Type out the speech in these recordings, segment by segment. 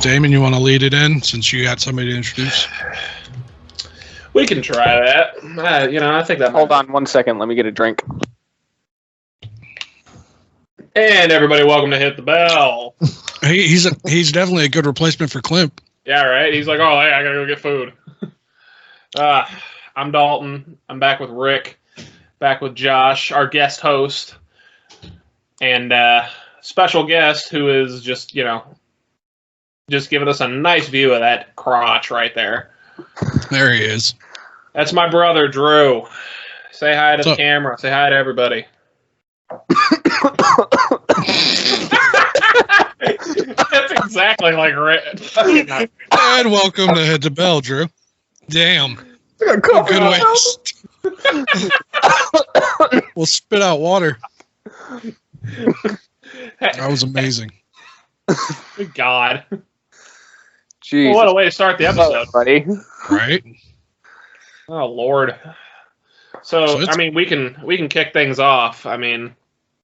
Damon, you want to lead it in since you got somebody to introduce? We can try that. I think that. Hold on 1 second. Let me get a drink. And everybody, welcome to Hit the Bell. He's definitely a good replacement for Klimp. Yeah, right. He's like, oh, hey, I gotta go get food. I'm Dalton. I'm back with Rick. Back with Josh, our guest host, and special guest who is just giving us a nice view of that crotch right there. There he is. That's my brother, Drew. Say hi to the camera. Say hi to everybody. That's exactly like Rick. And welcome to Hit the Bell, Drew. Damn. Good waste. We'll spit out water. That was amazing. Good God. Jeez. Well, what a way to start the episode, buddy. Right? Oh Lord. So I mean, we can kick things off. I mean,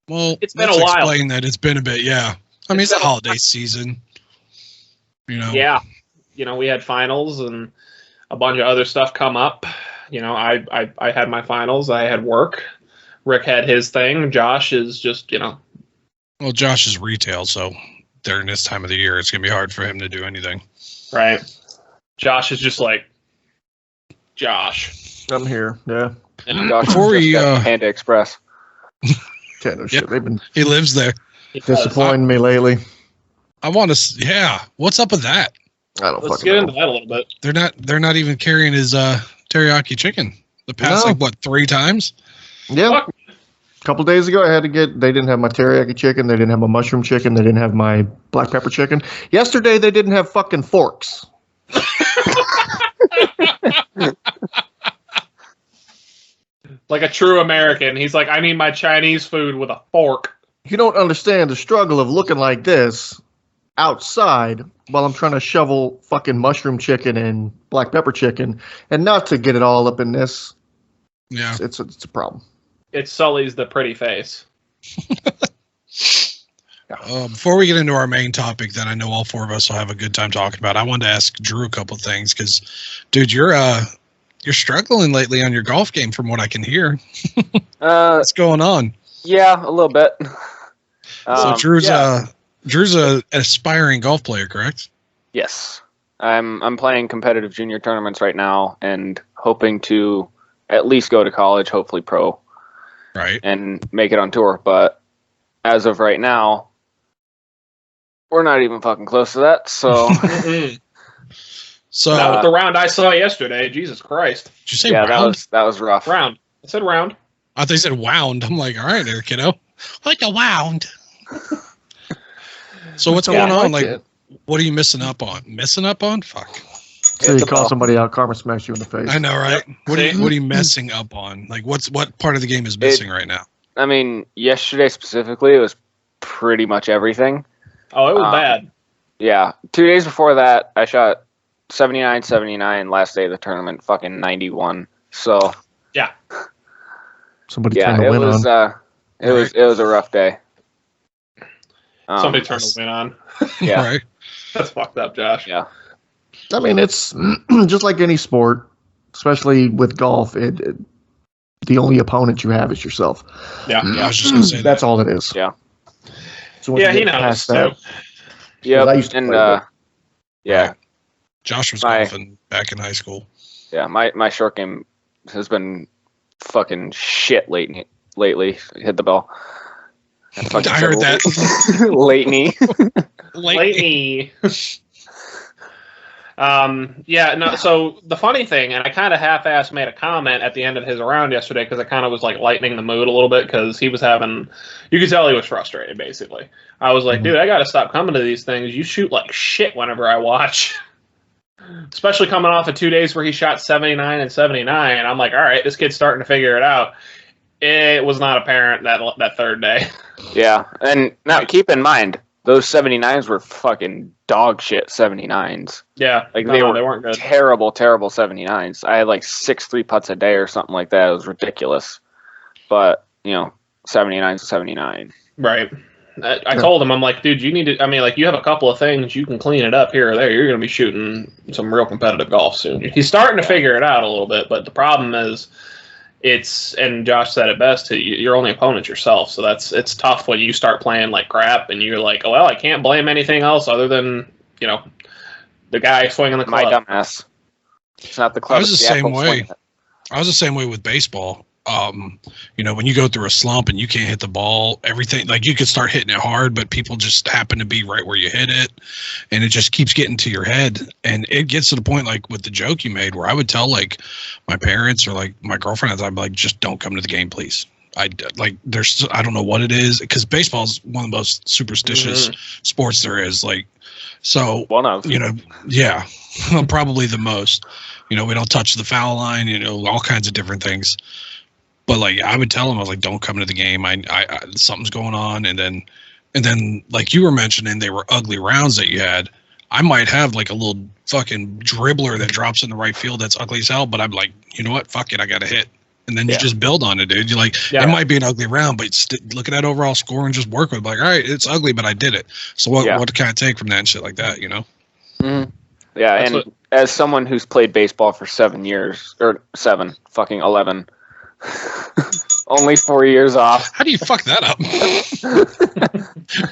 well, it's been a while. Explain that it's been a bit. Yeah. I mean, it's a holiday season. Yeah. We had finals and a bunch of other stuff come up. I had my finals. I had work. Rick had his thing. Josh is just, Well, Josh is retail, so during this time of the year, it's going to be hard for him to do anything. Right. Josh is just like, Josh. I'm here, yeah. Josh Before we Panda Express. Yeah, no shit. They've been he lives there. disappointing me lately. I want to. Yeah, what's up with that? I don't. Let's get into that a little bit. They're not even carrying his teriyaki chicken. The past 3 times. Yeah. A couple days ago, they didn't have my teriyaki chicken. They didn't have my mushroom chicken. They didn't have my black pepper chicken. Yesterday, they didn't have fucking forks. Like a true American. He's like, I need my Chinese food with a fork. You don't understand the struggle of looking like this outside while I'm trying to shovel fucking mushroom chicken and black pepper chicken, and not to get it all up in this. Yeah. It's a problem. It sullies the pretty face. Before we get into our main topic that I know all 4 of us will have a good time talking about, I wanted to ask Drew a couple things because, dude, you're struggling lately on your golf game from what I can hear. What's going on? Yeah, a little bit. So Drew's a aspiring golf player, correct? Yes. I'm playing competitive junior tournaments right now and hoping to at least go to college, hopefully pro. Right. And make it on tour, but as of right now, we're not even fucking close to that, so So not with the round I saw yesterday. Jesus Christ! Did you say round? that was rough. Round. I said round. I thought you said wound. I'm like, all right, there, kiddo. Like a wound. So what's going on? Like, what are you missing up on? Missing up on? Fuck. So you call somebody out, karma smacks you in the face. I know, right? Yep. What are you messing up on? Like, what part of the game is missing right now? I mean, yesterday specifically, it was pretty much everything. Oh, it was bad. Yeah. 2 days before that, I shot 79. Last day of the tournament, fucking 91. So yeah. Somebody turned the win on. It was a rough day. Somebody turned the win on. Yeah. Right. That's fucked up, Josh. Yeah. I mean, it's just like any sport, especially with golf. The only opponent you have is yourself. Yeah. I was just gonna say that's all it is. Yeah. So when Yeah, you he get knows past too. that, Yeah. I used to And play yeah. Josh was golfing back in high school. Yeah, my short game has been fucking shit lately. Hit the bell. I heard that. Lately. Lately. Yeah, no, so the funny thing, and I kind of half-assed made a comment at the end of his round yesterday because I kind of was like lightening the mood a little bit because he was you could tell he was frustrated, basically. I was like, dude, I got to stop coming to these things. You shoot like shit whenever I watch. Especially coming off of 2 days where he shot 79 and 79. And I'm like, all right, this kid's starting to figure it out. It was not apparent that third day. Yeah, and now keep in mind, those 79s were fucking dog shit 79s. Yeah, like they weren't good. Terrible 79s. I had like 6 3-putts a day or something like that. It was ridiculous. But 79's a 79. Right. I told him, I'm like, dude, you need to. I mean, like, you have a couple of things you can clean it up here or there. You're going to be shooting some real competitive golf soon. He's starting to figure it out a little bit, but the problem is, and Josh said it best, your only opponent's yourself. So it's tough when you start playing like crap and you're like, oh, well, I can't blame anything else other than the guy swinging the club. My dumbass. It's not the club. I was the same way. I was the same way with baseball. When you go through a slump and you can't hit the ball, everything, like, you could start hitting it hard, but people just happen to be right where you hit it, and it just keeps getting to your head. And it gets to the point, like with the joke you made, where I would tell like my parents or like my girlfriend, I'd be like, just don't come to the game, please. I don't know what it is, because baseball is one of the most superstitious sports there is. Like, so one of yeah, probably the most. We don't touch the foul line. All kinds of different things. But like, I would tell them, I was like, don't come to the game. I something's going on. And then like you were mentioning, they were ugly rounds that you had. I might have like a little fucking dribbler that drops in the right field that's ugly as hell, but I'm like, you know what? Fuck it, I got to hit. And then you just build on it, dude. You're like, it might be an ugly round, but look at that overall score and just work with it. Like, all right, it's ugly, but I did it. So what can I take from that and shit like that, Mm-hmm. Yeah, that's as someone who's played baseball for 7 years, or 11, only 4 years off. How do you fuck that up?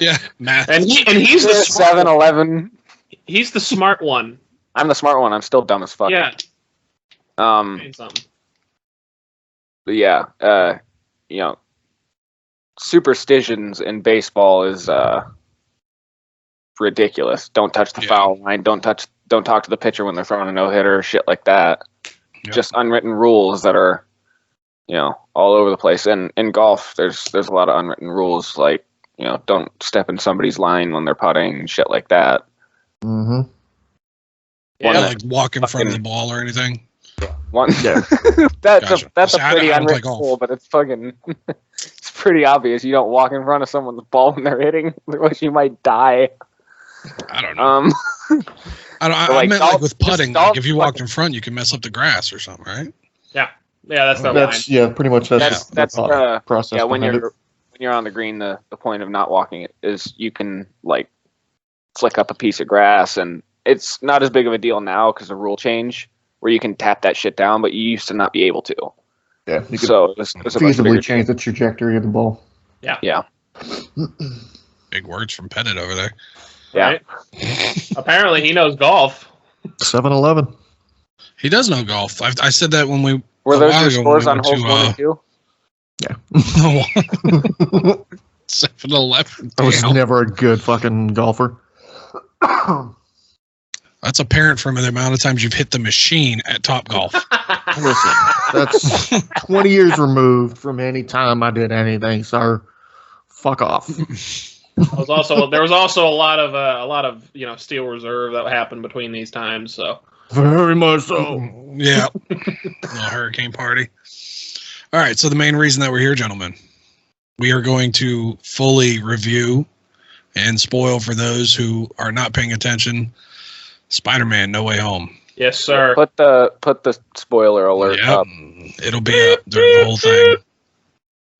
Yeah, math. And he's the 7-11. He's the smart one. I'm the smart one. I'm still dumb as fuck. Yeah. But yeah, superstitions in baseball is ridiculous. Don't touch the foul line. Don't talk to the pitcher when they're throwing a no-hitter, shit like that. Yep. Just unwritten rules that are, all over the place. And in golf, there's a lot of unwritten rules, like, don't step in somebody's line when they're putting, shit like that. Mm-hmm. Like walk in front of the ball or anything. That's a pretty unwritten rule, but it's fucking it's pretty obvious. You don't walk in front of someone's ball when they're hitting, otherwise you might die. I don't know. I meant like with putting. Like, if you walked in front, you can mess up the grass or something, right? Yeah, that's the line. Yeah, pretty much that's the process. Yeah, when you're on the green, the point of not walking it is you can like flick up a piece of grass, and it's not as big of a deal now because of rule change where you can tap that shit down, but you used to not be able to. Yeah, you could so it's feasibly change the trajectory of the ball. Yeah. Big words from Pettit over there. Yeah. Right? Apparently he knows golf. 7-11. He does know golf. I said that when we were those your scores on holes 1 and 2? Yeah. 7-11. I was never a good fucking golfer. That's apparent from the amount of times you've hit the machine at Topgolf. Listen, that's 20 years removed from any time I did anything, sir. Fuck off. There was also a lot of Steel Reserve that happened between these times. So very much so. Yeah, little hurricane party. All right, so the main reason that we're here, gentlemen, we are going to fully review and spoil for those who are not paying attention. Spider-Man: No Way Home. Yes, sir. Put the spoiler alert up. It'll be up during the whole thing.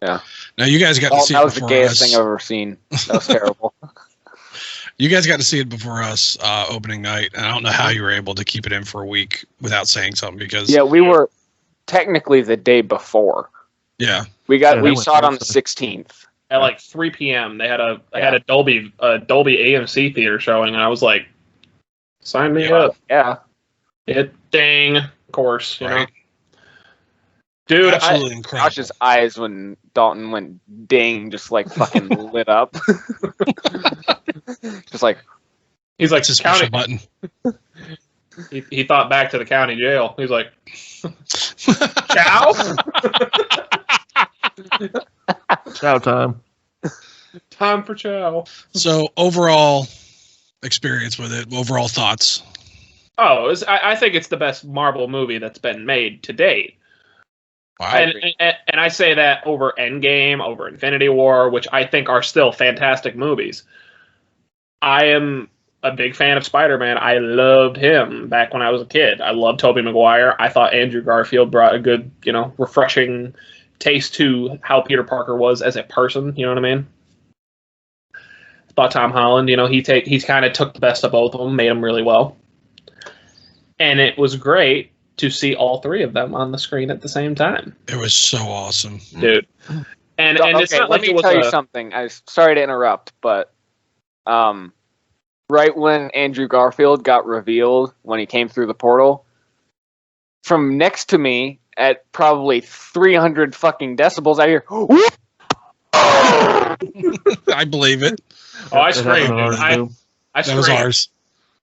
Yeah. Now you guys got to see it before us. That was the gayest thing I've ever seen. That was terrible. You guys got to see it before us opening night, and I don't know how you were able to keep it in for a week without saying something because we were technically the day before. Yeah. We saw it on the 16th at like 3 p.m. They had a Dolby AMC theater showing, and I was like, sign me up. Yeah. Dang, of course, you know. Dude, absolutely incredible. Josh's eyes when Dalton went ding, just like fucking lit up. Just like he's like it's a special button. He thought back to the county jail. He's like, chow. Chow time. Time for chow. So overall experience with it. Overall thoughts. Oh, I think it's the best Marvel movie that's been made to date. Wow. And I say that over Endgame, over Infinity War, which I think are still fantastic movies. I am a big fan of Spider-Man. I loved him back when I was a kid. I loved Tobey Maguire. I thought Andrew Garfield brought a good, refreshing taste to how Peter Parker was as a person. You know what I mean? Thought Tom Holland, he's kind of took the best of both of them, made them really well. And it was great to see all three of them on the screen at the same time. It was so awesome, dude. And it's not let like me tell you something. Sorry to interrupt, but right when Andrew Garfield got revealed when he came through the portal, from next to me at probably 300 fucking decibels, I hear, whoop! I believe it. Oh, I screamed. I that was ours.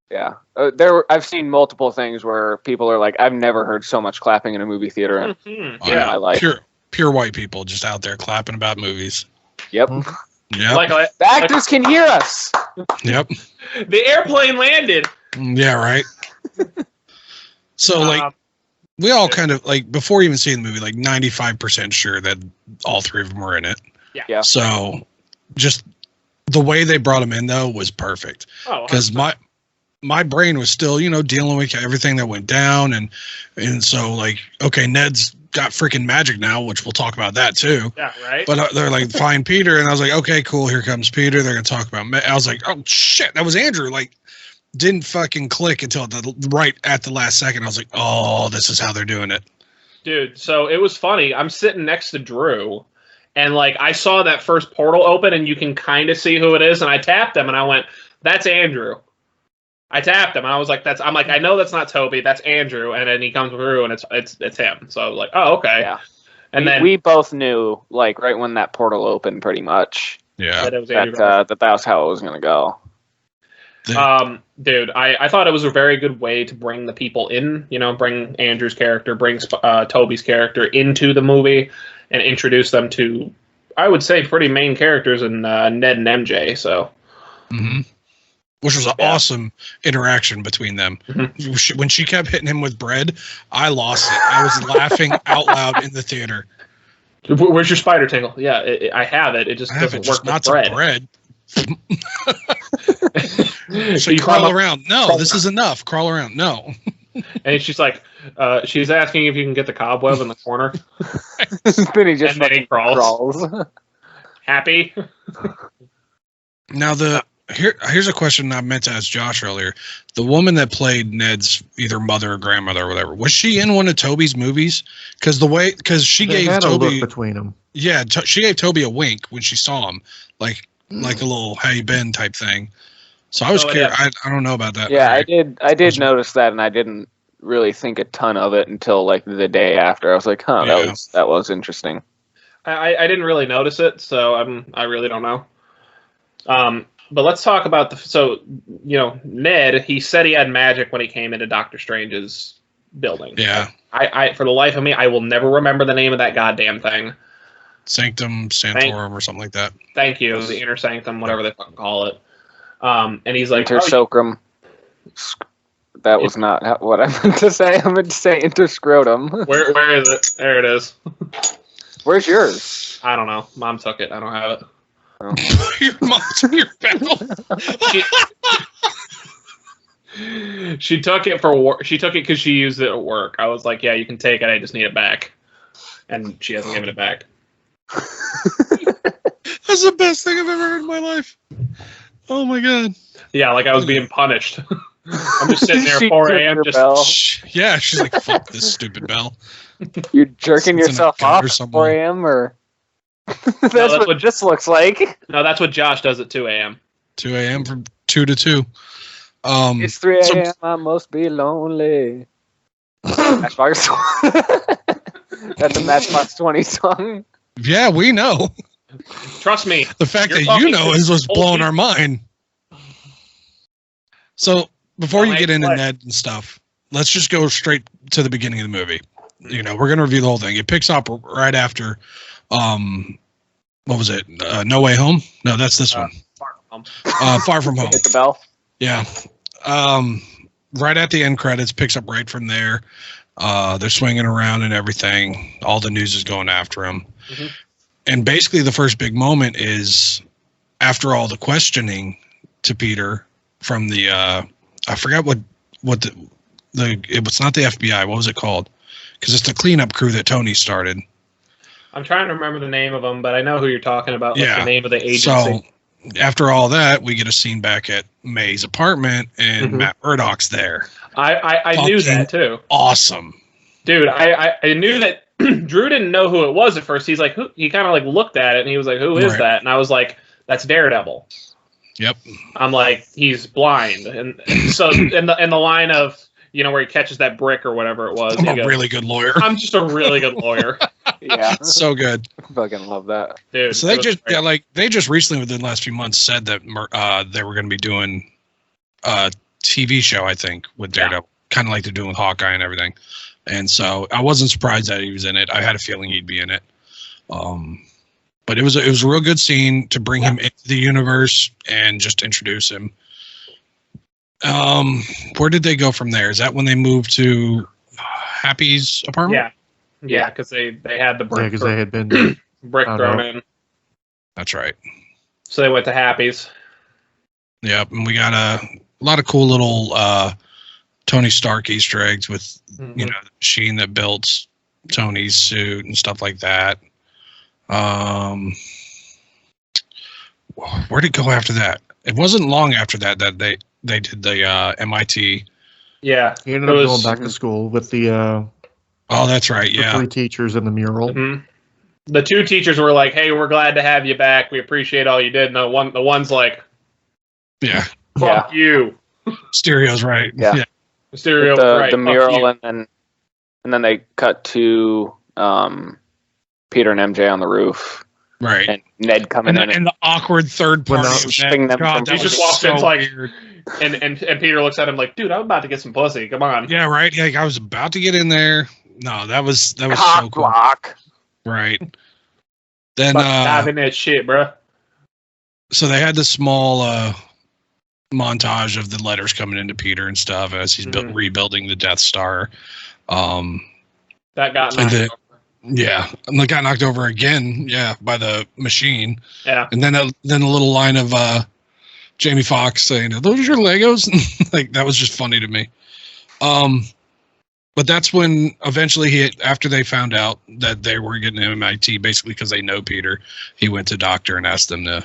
Yeah, I've seen multiple things where people are like, "I've never heard so much clapping in a movie theater." Mm-hmm. Yeah, I like pure white people just out there clapping about movies. Yep. Yep. The actors can hear us. Yep. The airplane landed. Yeah. Right. So we all kind of before even seeing the movie, 95% sure that all three of them were in it. Yeah. So just the way they brought them in though was perfect. Oh, because my brain was still, dealing with everything that went down. And so okay, Ned's got freaking magic now, which we'll talk about that too. Yeah, right. But they're like, find Peter. And I was like, okay, cool. Here comes Peter. They're going to talk about I was like, oh shit, that was Andrew. Didn't fucking click until right at the last second. I was like, oh, this is how they're doing it. Dude, so it was funny. I'm sitting next to Drew and I saw that first portal open and you can kind of see who it is. And I tapped him and I went, that's Andrew. I tapped him and I was like, I know that's not Toby, that's Andrew. And then he comes through and it's him. So I was like, oh, okay. Yeah. And then we both knew, right when that portal opened, pretty much. Yeah. That it was that was how it was going to go. Dude, I thought it was a very good way to bring the people in, bring Andrew's character, bring Toby's character into the movie and introduce them to, I would say, pretty main characters in Ned and MJ. So. Mm-hmm. Which was an awesome interaction between them. Mm-hmm. When she kept hitting him with bread, I lost it. I was laughing out loud in the theater. Where's your spider tingle? Yeah, I have it. It just doesn't work with bread. So you crawl around. No, this is enough. Crawl around. No. And she's like, she's asking if you can get the cobweb in the corner. Then he just crawls. Happy. Now here's a question I meant to ask Josh earlier. The woman that played Ned's either mother or grandmother or whatever, was she in one of Toby's movies? Because she gave Toby a look between them. Yeah, she gave Toby a wink when she saw him, like a little "how you been" type thing. So I was curious. Yeah. I don't know about that. Yeah, right. I did notice that, and I didn't really think a ton of it until the day after. I was like, huh, that was interesting. I didn't really notice it, so I really don't know. But let's talk about Ned, he said he had magic when he came into Doctor Strange's building. Yeah. I for the life of me, I will never remember the name of that goddamn thing. Sanctum Sanctorum or something like that. Thank you. The Inner Sanctum, whatever they fucking call it. And he's like, Intersocrum. That was not what I meant to say. I meant to say interscrotum. Where is it? There it is. Where's yours? I don't know. Mom took it. I don't have it. Your mom's in your bell. She took it for work. She took it because she used it at work. I was like, yeah, you can take it. I just need it back. And she hasn't given it back. That's the best thing I've ever heard in my life. Oh my god. Yeah, I was being punished. I'm just sitting there at 4 a.m. Yeah, she's like, fuck this stupid bell. You're jerking yourself off at 4 a.m. or... that's what this looks like. No, that's what Josh does at 2 a.m. 2 a.m. from 2 to 2. It's 3 a.m. I must be lonely. Matchbox. That's a Matchbox 20 song. Yeah, we know. Trust me. The fact that you know is what's blowing our mind. So before you get into Ned and stuff, let's just go straight to the beginning of the movie. We're going to review the whole thing. It picks up right after. What was it? No Way Home? No, that's this one. Far From Home. Far From Home. Hit the bell. Yeah. Right at the end credits, picks up right from there. They're swinging around and everything. All the news is going after them. Mm-hmm. And basically the first big moment is after all the questioning to Peter from the, I forgot what it was not the FBI. What was it called? Because it's the cleanup crew that Tony started. I'm trying to remember the name of them, but I know who you're talking about. Yeah. The name of the agency. So after all that, we get a scene back at May's apartment, and Matt Murdock's there. I knew that too. Awesome, dude. I knew that Drew didn't know who it was at first. He's like, who? He kind of like looked at it and he was like, "Who is that?" And I was like, "That's Daredevil." Yep. I'm like, he's blind, and so in the line of where he catches that brick or whatever it was. I'm a really good lawyer. I'm just a really good lawyer. Yeah, so good. I fucking love that, dude. So they just recently within the last few months said that they were going to be doing a TV show, I think, with Daredevil, kind of like they're doing with Hawkeye and everything. And so I wasn't surprised that he was in it. I had a feeling he'd be in it. But it was a real good scene to bring him into the universe and just introduce him. Where did they go from there? Is that when they moved to Happy's apartment? Yeah, because they had the brick. because they had been brick thrown in. That's right. So they went to Happy's. Yep, and we got a lot of cool little Tony Stark Easter eggs with the machine that built Tony's suit and stuff like that. Where'd it go after that? It wasn't long after that they did the MIT. Yeah, he ended up going back to school with the. Oh, that's right. The Yeah, 3 teachers in the mural. Mm-hmm. The 2 teachers were like, "Hey, we're glad to have you back. We appreciate all you did." And the one's like, "Yeah, fuck you." Stereo's right. Yeah. Stereo right. The mural, and then they cut to Peter and MJ on the roof. Right. And Ned coming in. And the awkward third party. He just walks in like, and Peter looks at him like, "Dude, I'm about to get some pussy. Come on." Yeah, right. Like I was about to get in there. No, that was so cool. Block. Right. Then diving that shit, bro. So they had this small montage of the letters coming into Peter and stuff as he's rebuilding the Death Star. That got knocked over. Yeah, and they got knocked over again. Yeah, by the machine. Yeah, and then a little line of Jamie Foxx saying, "Are those your Legos?" Like that was just funny to me. But that's when eventually after they found out that they were getting MIT, basically because they know Peter, he went to Doctor and asked them to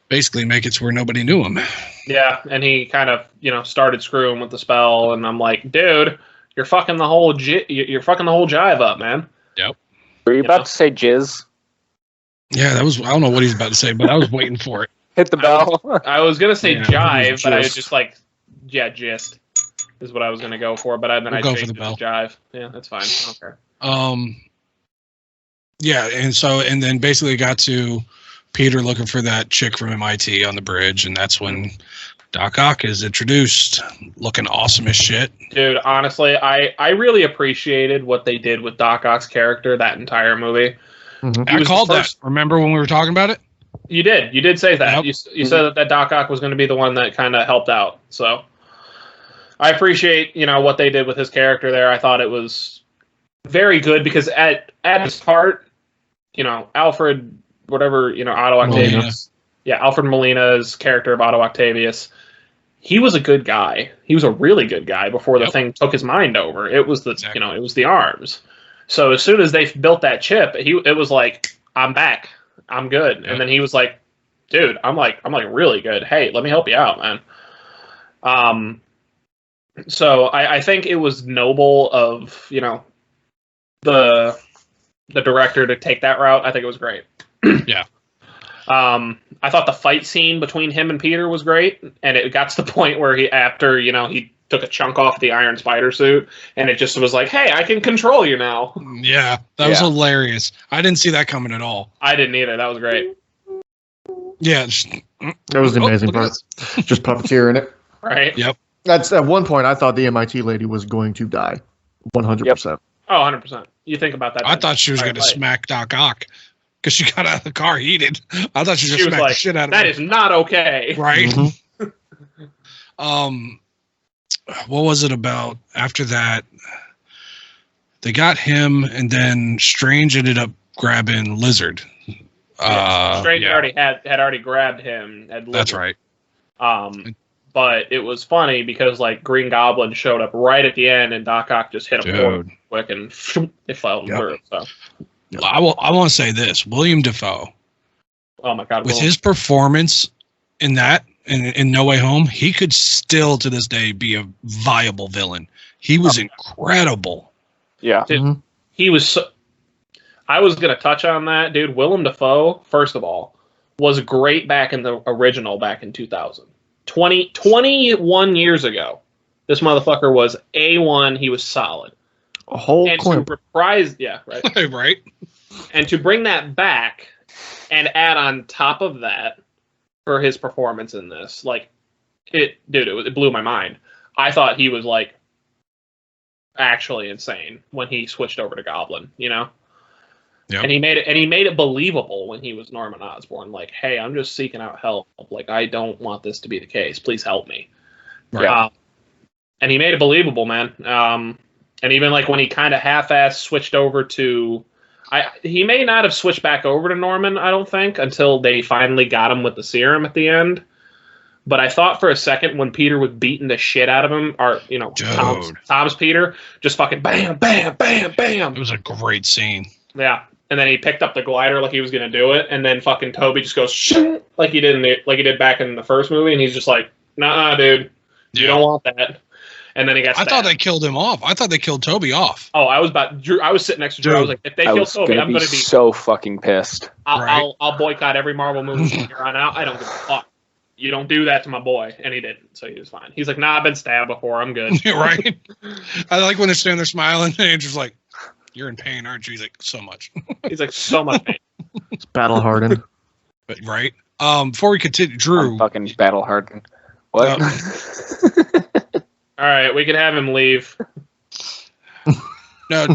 basically make it so where nobody knew him. Yeah, and he kind of started screwing with the spell, and I'm like, dude. You're fucking the whole jive up, man. Yep. Were you about to say jizz? Yeah, that was. I don't know what he's about to say, but I was waiting for it. Hit the bell. I was gonna say jive, but I was just like, gist is what I was gonna go for. But then I changed it to jive. Yeah, that's fine. Okay. Yeah, and then basically got to Peter looking for that chick from MIT on the bridge, and that's when Doc Ock is introduced, looking awesome as shit. Dude, honestly, I really appreciated what they did with Doc Ock's character that entire movie. I called that. Remember when we were talking about it? You did say that. Yep. You said that Doc Ock was going to be the one that kind of helped out. So I appreciate what they did with his character there. I thought it was very good because at his heart, Alfred, whatever, Otto Octavius. Yeah, Alfred Molina's character of Otto Octavius. He was a good guy. He was a really good guy before the thing took his mind over. It was it was the arms. So as soon as they built that chip, it was like, I'm back. I'm good. Yep. And then he was like, dude, I'm like really good. Hey, let me help you out, man. So I think it was noble of, the director to take that route. I think it was great. Yeah. I thought the fight scene between him and Peter was great, and it got to the point where he took a chunk off the Iron Spider suit, and it just was like, hey, I can control you now. Yeah, that was hilarious. I didn't see that coming at all. I didn't either. That was great. Yeah. That was the amazing part. Just puppeteering it. Right. Yep. That's at one point I thought the MIT lady was going to die. 100%. Yep. Oh, 100%. You think about that. I thought she was going to smack Doc Ock. Because she got out of the car heated. I thought she was going to smack the shit out of him. That is not okay. Right? What was it about after that? They got him, and then Strange ended up grabbing Lizard. Strange had already grabbed him. That's right. But it was funny because Green Goblin showed up right at the end, and Doc Ock just hit him quick, and it fell through. So. I want to say this: William Dafoe Oh my God! With his performance in that, in No Way Home, he could still to this day be a viable villain. He was incredible. Yeah. Dude, he was. So, I was gonna touch on that, dude. Willem Dafoe, first of all, was great back in the original back in 2000. 21 years ago. This motherfucker was A1. He was solid. A whole and Klimp. to reprise, yeah, right. Right. And to bring that back and add on top of that for his performance in this, like, it blew my mind. I thought he was, like, actually insane when he switched over to Goblin, you know? Yep. And he made it believable when he was Norman Osborn. Like, hey, I'm just seeking out help. Like, I don't want this to be the case. Please help me. Right. And he made it believable, man. And even like when he kind of half-assed switched over to, he may not have switched back over to Norman, I don't think, until they finally got him with the serum at the end. But I thought for a second when Peter was beating the shit out of him, or Tom's Peter, just fucking bam, bam, bam, bam. It was a great scene. Yeah. And then he picked up the glider like he was gonna do it, and then fucking Toby just goes shh, like he did back in the first movie, and he's just like, nah, dude, you don't want that. And then he got stabbed. I thought they killed him off. I thought they killed Toby off. Oh, I was sitting next to Drew. I was like, if they kill Toby, I'm gonna be so fucking pissed. I'll boycott every Marvel movie from here on out. I don't give a fuck. You don't do that to my boy, and he didn't, so he was fine. He's like, nah, I've been stabbed before. I'm good. Right. I like when they're standing there smiling, and Andrew's like, you're in pain, aren't you? He's like, so much. He's like, so much pain. It's battle hardened. But right. Before we continue, Drew. I'm fucking battle hardened. What? All right, we can have him leave. Now,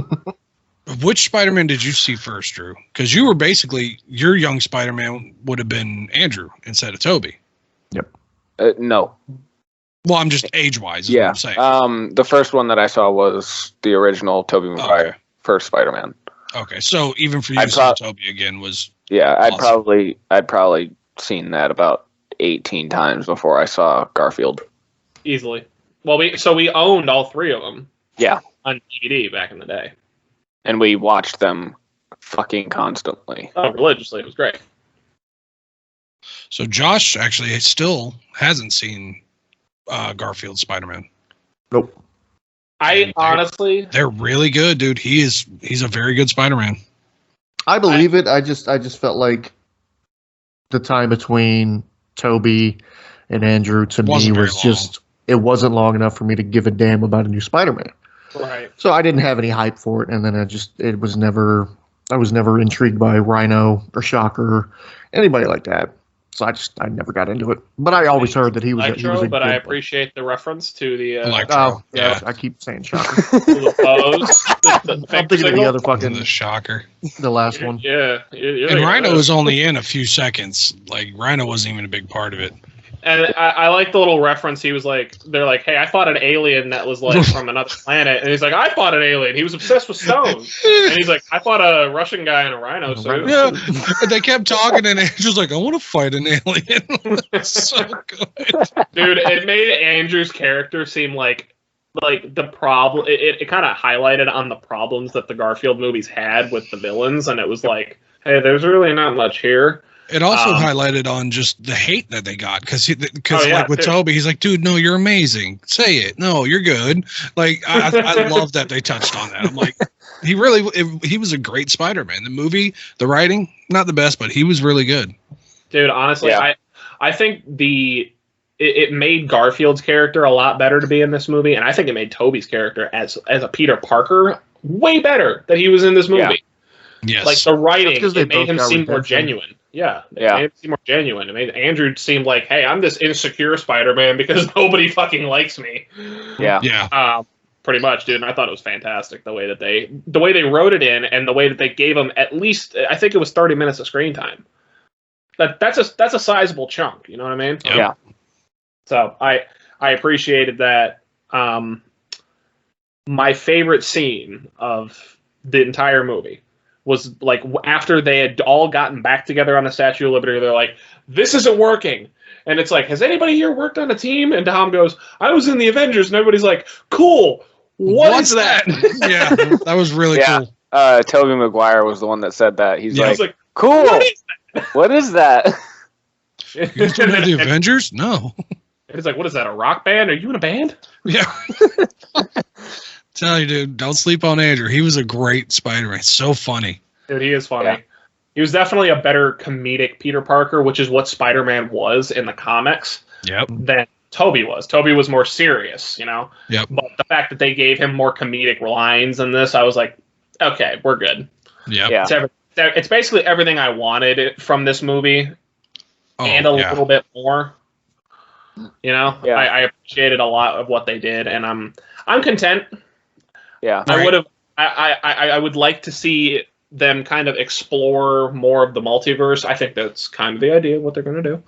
which Spider-Man did you see first, Drew? Because you were basically, your young Spider-Man would have been Andrew instead of Toby. Yep. No. Well, I'm just age-wise. Yeah. What I'm saying. The first one that I saw was the original Tobey Maguire, first Spider-Man. Okay, so even for you to see Toby again was awesome. I'd probably seen that about 18 times before I saw Garfield. Easily. Well, we owned all three of them. Yeah. On DVD back in the day. And we watched them fucking constantly. Oh, religiously. It was great. So Josh actually still hasn't seen Garfield Spider-Man. Nope. Honestly, they're really good, dude. He's a very good Spider-Man. I believe it. I just felt like the time between Toby and Andrew to me was just, it wasn't long enough for me to give a damn about a new Spider-Man. Right. So I didn't have any hype for it, and then I was never intrigued by Rhino or Shocker or anybody like that. So I never got into it. But I always heard that he was Electro, a but I appreciate the reference to the Electro. Oh, yeah. I keep saying Shocker. the pose. I'm thinking of the other fucking the Shocker. The last one. Yeah. And Rhino was only in a few seconds. Like Rhino wasn't even a big part of it. And I like the little reference. He was like, they're like, hey, I fought an alien that was like from another planet. And he's like, I fought an alien. He was obsessed with stones. And he's like, I fought a Russian guy in a rhino suit. Yeah. And they kept talking and Andrew's like, I want to fight an alien. That's so good. Dude, it made Andrew's character seem like the problem. It kind of highlighted on the problems that the Garfield movies had with the villains. And it was like, hey, there's really not much here. It also highlighted on just the hate that they got because like with too. Toby, he's like, dude, no, you're amazing. Say it. No, you're good. Like I love that they touched on that. I'm like, he was a great Spider-Man. The movie, the writing, not the best, but he was really good. Dude, honestly, I think it made Garfield's character a lot better to be in this movie, and I think it made Toby's character as a Peter Parker way better that he was in this movie. Yeah. Yes. Like the writing, it made him seem more genuine. Yeah. It made him seem more genuine. It made Andrew seem like, hey, I'm this insecure Spider-Man because nobody fucking likes me. Yeah. Yeah. Pretty much, dude. And I thought it was fantastic the way they wrote it in and the way that they gave him at least, I think it was 30 minutes of screen time. That's a sizable chunk. You know what I mean? Yeah. So I appreciated that. My favorite scene of the entire movie was like after they had all gotten back together on the Statue of Liberty, they're like, this isn't working. And it's like, has anybody here worked on a team? And Tom goes, I was in the Avengers. And everybody's like, cool. What's that? Yeah, that was really cool. Tobey Maguire was the one that said that. He's like, like, cool. What is What is that? You guys don't know the Avengers? No. It's like, what is that? A rock band? Are you in a band? Yeah. Tell you, dude, don't sleep on Andrew. He was a great Spider-Man. So funny. Dude, he is funny. Yeah. He was definitely a better comedic Peter Parker, which is what Spider-Man was in the comics. Yep. Than Tobey was. Tobey was more serious, you know? Yep. But the fact that they gave him more comedic lines in this, I was like, okay, we're good. Yep. Yeah. It's basically everything I wanted from this movie and a little bit more. You know? Yeah. I appreciated a lot of what they did, and I'm content. Yeah. I would like to see them kind of explore more of the multiverse. I think that's kind of the idea of what they're going to do.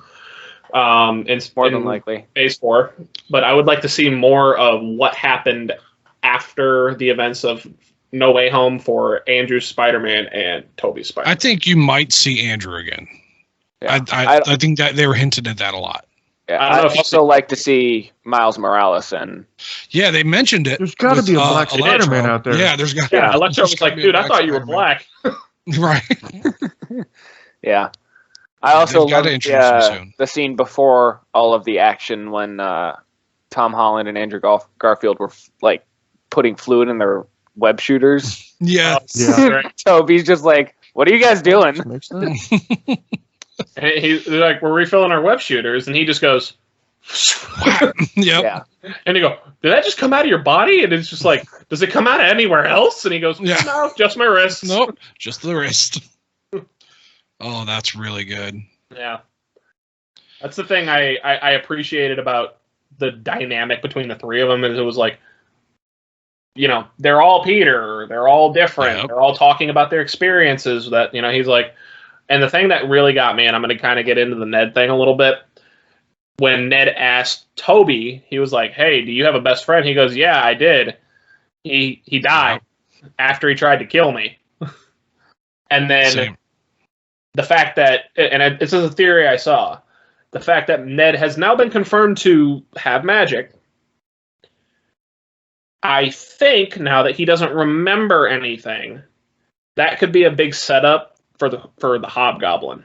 More than likely. Phase 4. But I would like to see more of what happened after the events of No Way Home for Andrew's Spider-Man and Tobey's Spider-Man. I think you might see Andrew again. Yeah. I think that they were hinting at that a lot. Yeah. I'd also like to see Miles Morales and. Yeah, they mentioned it. There's got to be a black Spider-Man out there. Yeah, there's got. Yeah, Electro was like, dude, I thought you were black. Right. Yeah. I also love the scene before all of the action when Tom Holland and Andrew Garfield were like putting fluid in their web shooters. Yeah. Toby's just like, what are you guys doing? And they're like, we're refilling our web shooters, and he just goes, Yep. Yeah. And you go, did that just come out of your body? And it's just like, does it come out of anywhere else? And he goes, no, just my wrist. Nope, just the wrist. Oh, that's really good. Yeah. That's the thing I appreciated about the dynamic between the three of them, is it was like, you know, they're all Peter, they're all different, Yep. they're all talking about their experiences that, you know, he's like, and the thing that really got me, and I'm going to kind of get into the Ned thing a little bit, when Ned asked Tobey, he was like, hey, do you have a best friend? He goes, yeah, I did. He died after he tried to kill me. And then the fact that, and this is a theory I saw, the fact that Ned has now been confirmed to have magic, I think now that he doesn't remember anything, that could be a big setup for the Hobgoblin.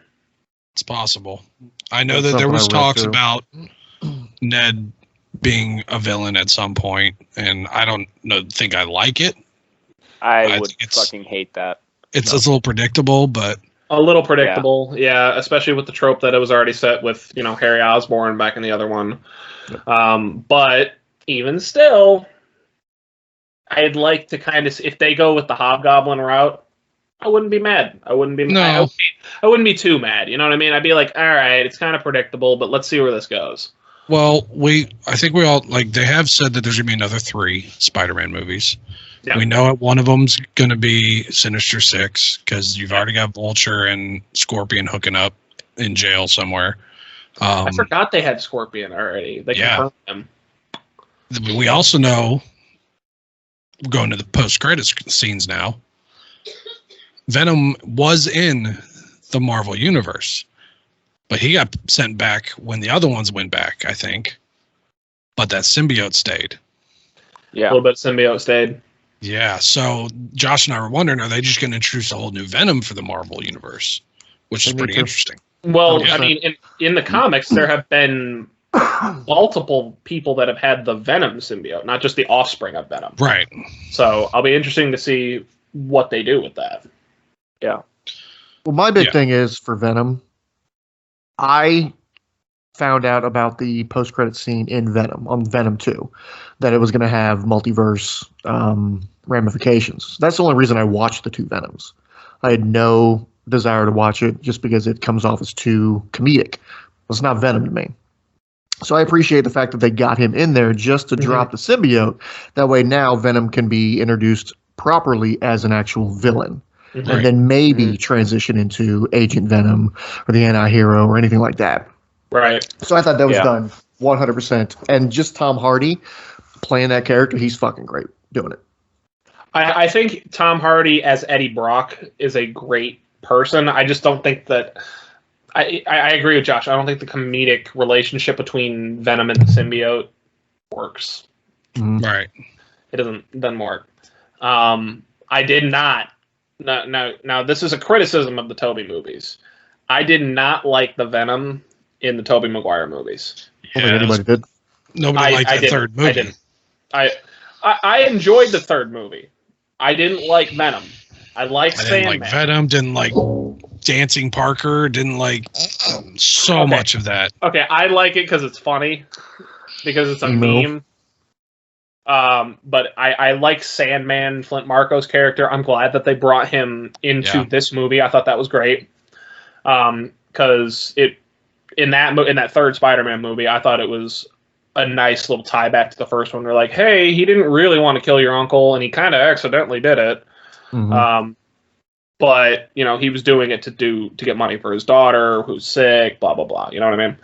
It's possible. I know that there was talks about Ned being a villain at some point, and I don't think I like it. I would fucking hate that. It's a little predictable, but a little predictable, yeah, especially with the trope that it was already set with, you know, Harry Osborn back in the other one. But even still, I'd like to kind of, if they go with the Hobgoblin route, I wouldn't be mad. I wouldn't be mad. I wouldn't be too mad. You know what I mean? I'd be like, all right, it's kind of predictable, but let's see where this goes. Well, I think we all, like, they have said that there's going to be another 3 Spider-Man movies. Yeah. We know one of them's going to be Sinister Six, because you've already got Vulture and Scorpion hooking up in jail somewhere. I forgot they had Scorpion already. They confirmed him. We also know, going to the post-credits scenes now, Venom was in the Marvel Universe, but he got sent back when the other ones went back, I think. But that symbiote stayed. Yeah. A little bit of symbiote stayed. Yeah, so Josh and I were wondering, are they just going to introduce a whole new Venom for the Marvel Universe? Which is pretty interesting. Well, I mean, in the comics, there have been multiple people that have had the Venom symbiote, not just the offspring of Venom. Right. So I'll be interesting to see what they do with that. Yeah. Well, my big thing is for Venom, I found out about the post-credit scene in Venom, on Venom 2, that it was going to have multiverse ramifications. That's the only reason I watched the 2 Venoms. I had no desire to watch it just because it comes off as too comedic. It's not Venom to me. So I appreciate the fact that they got him in there just to drop the symbiote. That way now Venom can be introduced properly as an actual villain. Mm-hmm. And then maybe transition into Agent Venom or the anti-hero or anything like that. Right. So I thought that was done 100%. And just Tom Hardy playing that character, he's fucking great doing it. I think Tom Hardy as Eddie Brock is a great person. I just don't think that... I agree with Josh. I don't think the comedic relationship between Venom and the symbiote works. Mm-hmm. Right. It doesn't work. I did not... Now, this is a criticism of the Tobey movies. I did not like the Venom in the Tobey Maguire movies. I don't think anybody did. Nobody liked the third movie. I didn't. I enjoyed the third movie. I didn't like Venom. I liked Sandman. Didn't like Venom. Didn't like Dancing Parker. Didn't like much of that. Okay, I like it because it's funny. Because it's a meme. But I like Sandman, Flint Marco's character. I'm glad that they brought him into this movie. I thought that was great. Because in that third Spider-Man movie, I thought it was a nice little tie back to the first one. They're like, hey, he didn't really want to kill your uncle, and he kind of accidentally did it. Mm-hmm. But he was doing it to get money for his daughter who's sick. Blah blah blah. You know what I mean?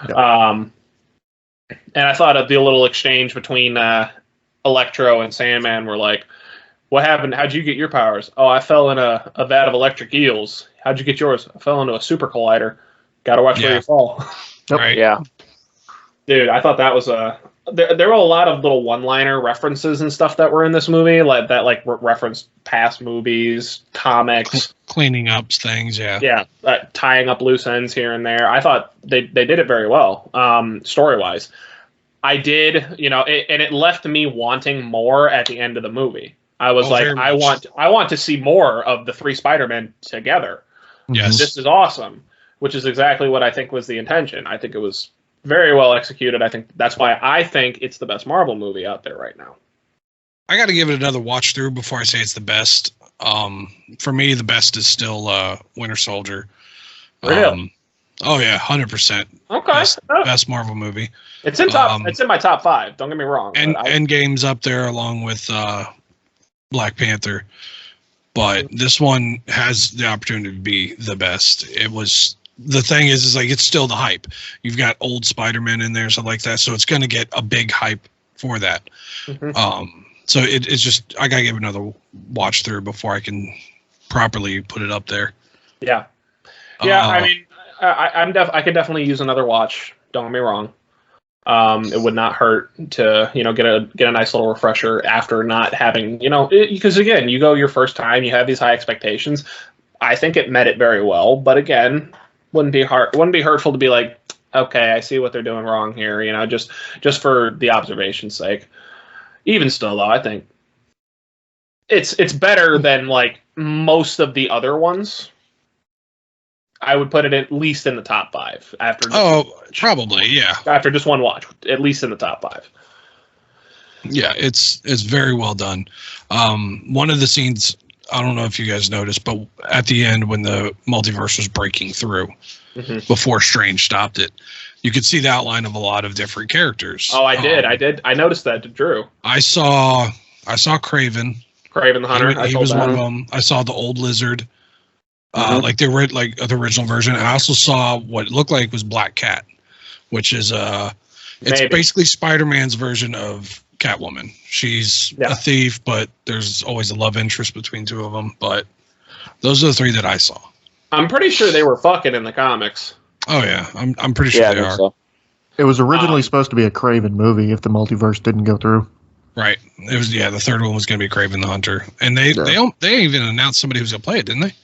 Yep. And I thought of the little exchange between Electro and Sandman were like, what happened? How'd you get your powers? Oh, I fell in a vat of electric eels. How'd you get yours? I fell into a super collider. Gotta watch where you fall. Right. Yeah. Dude, I thought that was there were a lot of little one-liner references and stuff that were in this movie, referenced past movies, comics. Cleaning up things, yeah. Yeah, tying up loose ends here and there. I thought they did it very well, story-wise. I did, and it left me wanting more at the end of the movie. I was I want to see more of the three Spider-Men together. Yes. This is awesome, which is exactly what I think was the intention. I think it was very well executed. I think that's why I think it's the best Marvel movie out there right now. I got to give it another watch through before I say it's the best. For me, the best is still Winter Soldier. Really? Oh yeah, 100%. Okay. Best Marvel movie. It's in it's in my top 5. Don't get me wrong. And Endgame's up there along with Black Panther. But this one has the opportunity to be the best. It was. The thing is like it's still the hype. You've got old Spider-Man in there, stuff like that, so it's going to get a big hype for that. Mm-hmm. So it's just I gotta give it another watch through before I can properly put it up there. Yeah. I mean, I could definitely use another watch. Don't get me wrong. It would not hurt to get a nice little refresher after not having because again you go your first time, you have these high expectations. I think it met it very well, but again. Wouldn't be hurtful to be like, okay, I see what they're doing wrong here, just for the observation's sake. Even still, though, I think it's better than like most of the other ones. I would put it at least in the top 5 after. Probably, yeah. After just one watch, at least in the top 5. Yeah, it's very well done. One of the scenes. I don't know if you guys noticed, but at the end when the multiverse was breaking through, before Strange stopped it, you could see the outline of a lot of different characters. Oh, I did. I noticed that, Drew. I saw Kraven. Kraven the Hunter. He was one of them. I saw the old Lizard, like the original version. I also saw what looked like was Black Cat, which is it's basically Spider-Man's version of Catwoman. She's a thief, but there's always a love interest between two of them. But those are the 3 that I saw. I'm pretty sure they were fucking in the comics. Oh yeah, I'm pretty sure they are. So. It was originally supposed to be a Kraven movie if the multiverse didn't go through. Right. It was the third one was going to be Kraven the Hunter, and they even announced somebody who's going to play it, didn't they?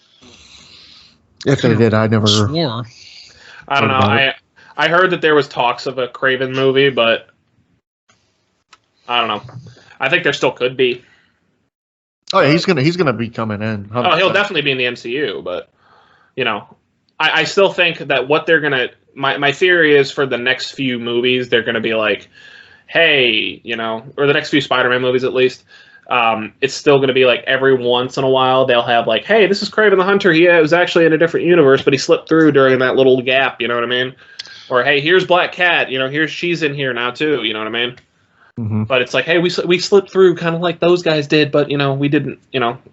If they did, I never swore. I don't know. I heard that there was talks of a Kraven movie, but. I don't know. I think there still could be. Oh, yeah, he's gonna be coming in. 100%. Oh, he'll definitely be in the MCU, but I still think that what they're gonna. My theory is for the next few movies, they're gonna be like, hey, or the next few Spider-Man movies at least. It's still gonna be like every once in a while they'll have like, hey, this is Kraven the Hunter. He was actually in a different universe, but he slipped through during that little gap. You know what I mean? Or hey, here's Black Cat. She's in here now too. You know what I mean? Mm-hmm. But it's like, hey, we slipped through kind of like those guys did, but we didn't,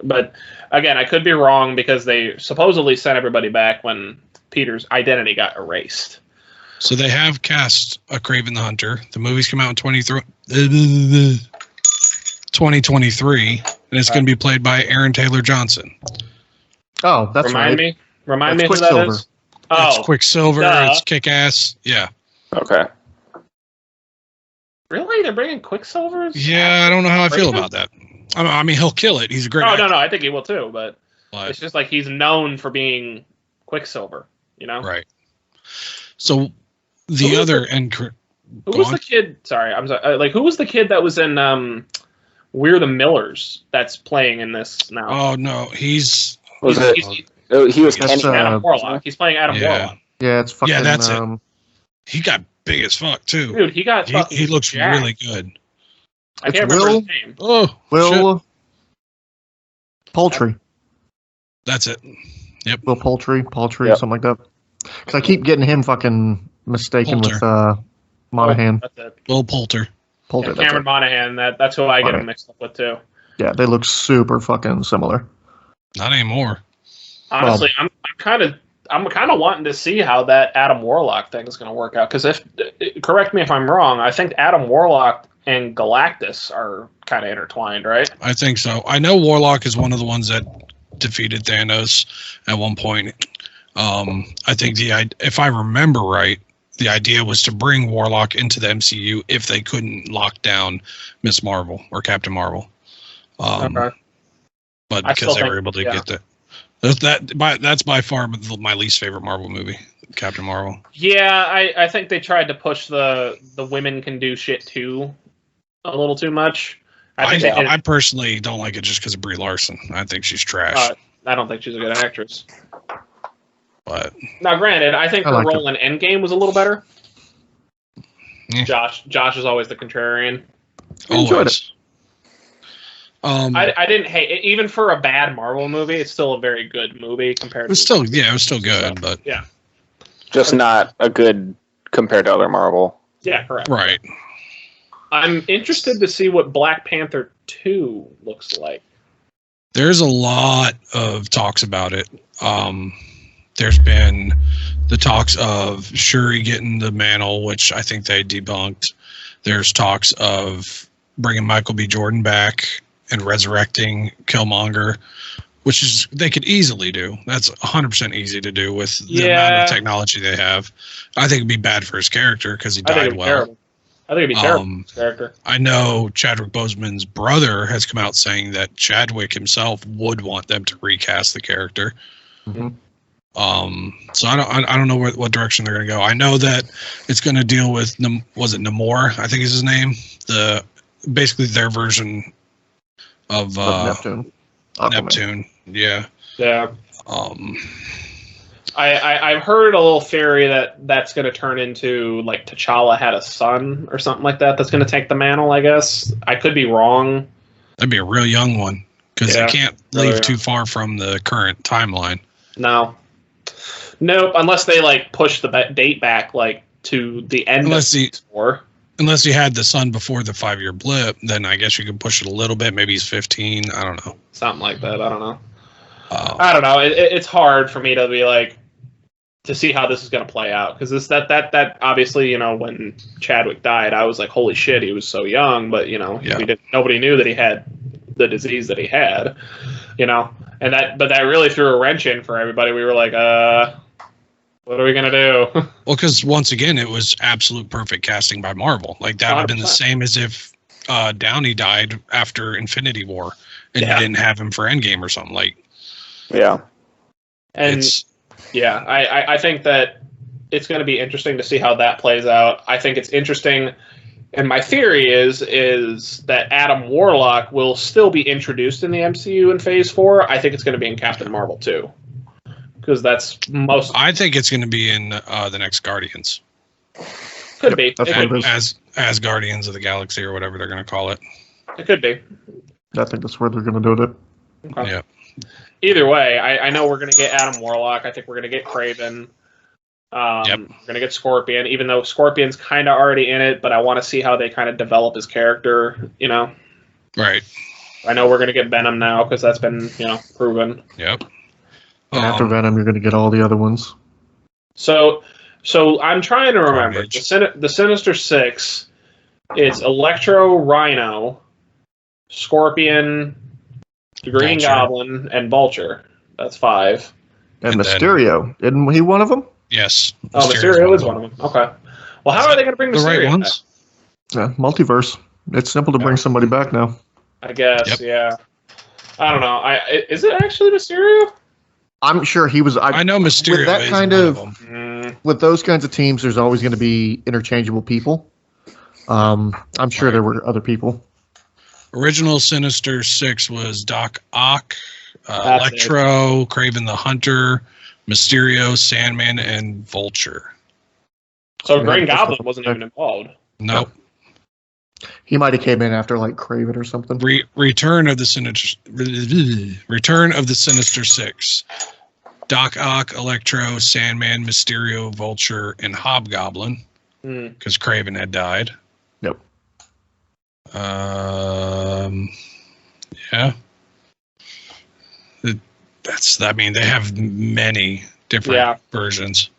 But again, I could be wrong because they supposedly sent everybody back when Peter's identity got erased. So they have cast a Kraven the Hunter. The movie's come out in 2023, and it's going to be played by Aaron Taylor Johnson. Oh, that's Remind me who that is. It's Quicksilver. It's Kick-Ass. Yeah. Okay. Really? They're bringing Quicksilver? Yeah, I don't know how I feel about that. I mean, he'll kill it. He's a great actor. No, I think he will too, but it's just like he's known for being Quicksilver. You know, right. So the other end. Who was the kid? Sorry, I'm sorry. Like, who was the kid that was in We're the Millers that's playing in this now? Oh no, he was Adam Warlock. He's playing Adam Warlock. Yeah, it's fucking. Yeah, that's it. He got big as fuck too. Dude, he looks jacked. Really good. I can't remember his name. Oh, Will Poultry. That's it. Yep. Will Poultry, something like that. Because I keep getting him fucking mistaken with Monahan. That's it. Will Poulter. Yeah, Cameron Monahan. That's who I get him mixed up with too. Yeah, they look super fucking similar. Not anymore. Honestly, I'm kind of wanting to see how that Adam Warlock thing is going to work out. Because correct me if I'm wrong, I think Adam Warlock and Galactus are kind of intertwined, right? I think so. I know Warlock is one of the ones that defeated Thanos at one point. I think if I remember right, the idea was to bring Warlock into the MCU if they couldn't lock down Miss Marvel or Captain Marvel. Okay. But because they were able to get that. That's by far my least favorite Marvel movie, Captain Marvel. Yeah, I think they tried to push the women can do shit too a little too much. I personally don't like it just because of Brie Larson. I think she's trash. I don't think she's a good actress. But now, granted, I think her role in Endgame was a little better. Yeah. Josh is always the contrarian. Enjoyed it. I didn't hate it. Even for a bad Marvel movie, it's still a very good movie compared to... it was still good, but... Yeah. Just not a good compared to other Marvel. Yeah, correct. Right. I'm interested to see what Black Panther 2 looks like. There's a lot of talks about it. There's been the talks of Shuri getting the mantle, which I think they debunked. There's talks of bringing Michael B. Jordan back and resurrecting Killmonger, which is they could easily do. That's 100% easy to do with the amount of technology they have. I think it'd be bad for his character because he died well. Terrible. I think it'd be terrible for his character. I know Chadwick Boseman's brother has come out saying that Chadwick himself would want them to recast the character. Mm-hmm. So I don't know what direction they're going to go. I know that it's going to deal with Namor? I think is his name. Basically their version of Neptune. Neptune. Yeah. Yeah. I've heard a little theory that's going to turn into like T'Challa had a son or something like that. That's going to take the mantle. I guess I could be wrong. That'd be a real young one because they can't leave too far from the current timeline. Nope, unless they like push the date back like to the end of Phase 4. Unless he had the son before the 5-year blip, then I guess you could push it a little bit. Maybe he's 15. I don't know. Something like that. I don't know. I don't know. It's hard for me to be like to see how this is going to play out because that obviously when Chadwick died, I was like, holy shit, he was so young, but nobody knew that he had the disease that he had, and that really threw a wrench in for everybody. We were like, what are we going to do? Well, because once again, it was absolute perfect casting by Marvel. Like that would have been the same as if Downey died after Infinity War and you didn't have him for Endgame or something Yeah. And I think that it's going to be interesting to see how that plays out. I think it's interesting, and my theory is that Adam Warlock will still be introduced in the MCU in Phase 4. I think it's going to be in Captain Marvel too, because that's most. I think it's going to be in the next Guardians. Could be. As Guardians of the Galaxy or whatever they're going to call it. It could be. I think that's where they're going to do it. Okay. Yeah. Either way, I know we're going to get Adam Warlock. I think we're going to get Kraven. We're going to get Scorpion, even though Scorpion's kind of already in it, but I want to see how they kind of develop his character, Right. I know we're going to get Venom now because that's been, proven. Yep. And after Venom, you're going to get all the other ones. So I'm trying to remember. The Sinister Six, it's Electro, Rhino, Scorpion, the Green Goblin, and Vulture. That's 5. And Mysterio. Isn't he one of them? Yes. Mysterio is one of them. Okay. Well, how are they going to bring Mysterio the right ones? Yeah, multiverse. It's simple to bring somebody back now. I guess, yeah. I don't know. Is it actually Mysterio? I'm sure he was. I know Mysterio with that is kind one of them. with those kinds of teams. There's always going to be interchangeable people. I'm sure there were other people. Original Sinister Six was Doc Ock, Electro, Kraven the Hunter, Mysterio, Sandman, and Vulture. So Green Goblin wasn't even involved. Nope. He might have came in after like Kraven or something. Return of the Sinister Six. Doc Ock, Electro, Sandman, Mysterio, Vulture, and Hobgoblin. Because Kraven had died. Yep. Yeah. They have many different versions.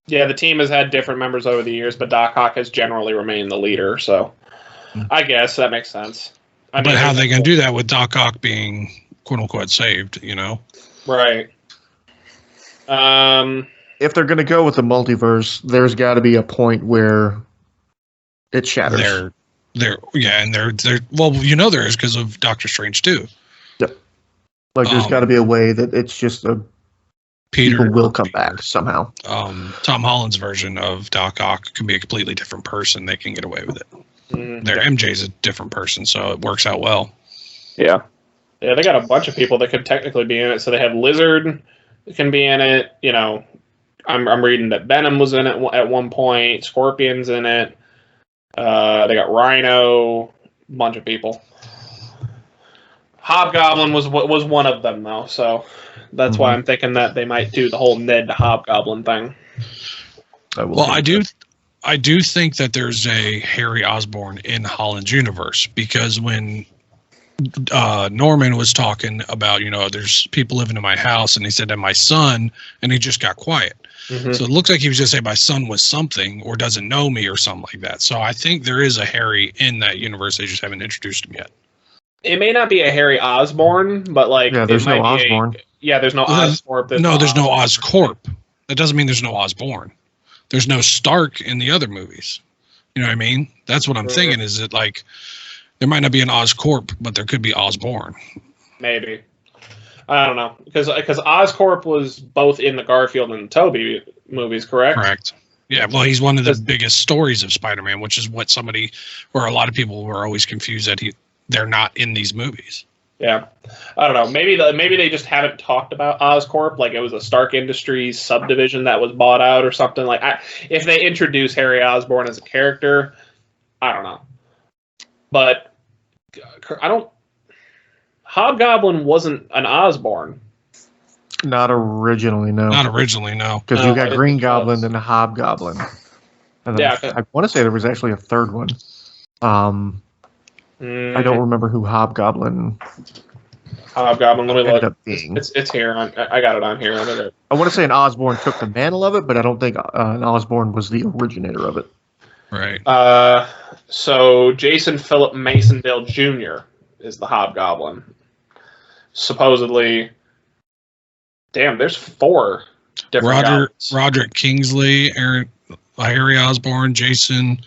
Yeah, the team has had different members over the years, but Doc Ock has generally remained the leader, so I guess that makes sense. But how are they going to do that with Doc Ock being quote-unquote saved, Right. If they're going to go with the multiverse, there's got to be a point where it shatters. There is because of Doctor Strange too. Yep. Like there's got to be a way that it's just people will come back somehow. Tom Holland's version of Doc Ock can be a completely different person. They can get away with it. Their MJ's a different person, so it works out well. Yeah. Yeah, they got a bunch of people that could technically be in it. So they have Lizard can be in it. I'm reading that Venom was in it at one point. Scorpion's in it. They got Rhino, a bunch of people. Hobgoblin was one of them though, so that's why I'm thinking that they might do the whole Ned to Hobgoblin thing. I do think that there's a Harry Osborn in Holland's universe, because when Norman was talking about, there's people living in my house, and he said, and my son, and he just got quiet. So it looks like he was just saying my son was something or doesn't know me or something like that. So I think there is a Harry in that universe. They just haven't introduced him yet. It may not be a Harry Osborn, but there's no Osborn. There's no Oscorp. There's no Oscorp. That doesn't mean there's no Osborn. There's no Stark in the other movies. You know what I mean? That's what I'm thinking. Is it like there might not be an Oscorp, but there could be Osborn? Maybe. I don't know, because Oscorp was both in the Garfield and Tobey movies, correct? Correct. Yeah, well, he's one of the biggest stories of Spider-Man, which is what a lot of people were always confused that they're not in these movies. Yeah, I don't know. Maybe they just haven't talked about Oscorp, like it was a Stark Industries subdivision that was bought out or something. If they introduce Harry Osborn as a character, I don't know. But Hobgoblin wasn't an Osborn. Not originally, no. Because you got Green Goblin and a Hobgoblin. And I want to say there was actually a third one. I don't remember who Hobgoblin. Let me look. It's here. I got it on here. I want to say an Osborn took the mantle of it, but I don't think an Osborn was the originator of it. Right. So Jason Philip Masondale Jr. is the Hobgoblin. Supposedly, there's 4 different goblins. Roderick Kingsley, Harry Osborn, Jason.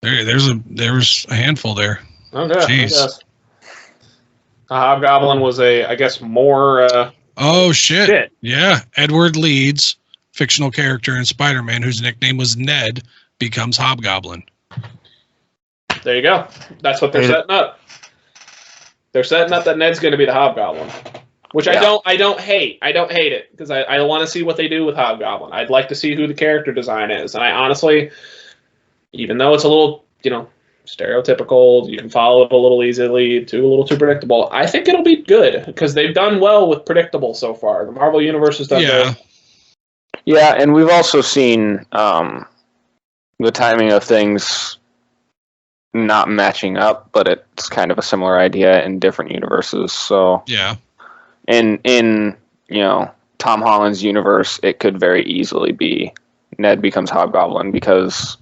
There's a handful there. Okay. Jeez. Hobgoblin was more. Oh shit! Yeah, Edward Leeds, fictional character in Spider-Man, whose nickname was Ned, becomes Hobgoblin. There you go. That's what they're setting up. They're setting up that Ned's going to be the Hobgoblin, which I don't hate. I don't hate it because I want to see what they do with Hobgoblin. I'd like to see who the character design is, and I honestly, even though it's a little stereotypical, you can follow it a little easily, a little too predictable, I think it'll be good because they've done well with predictable so far. The Marvel Universe has done good. Yeah, and we've also seen the timing of things not matching up, but it's kind of a similar idea in different universes. So yeah, in Tom Holland's universe, it could very easily be Ned becomes Hobgoblin because,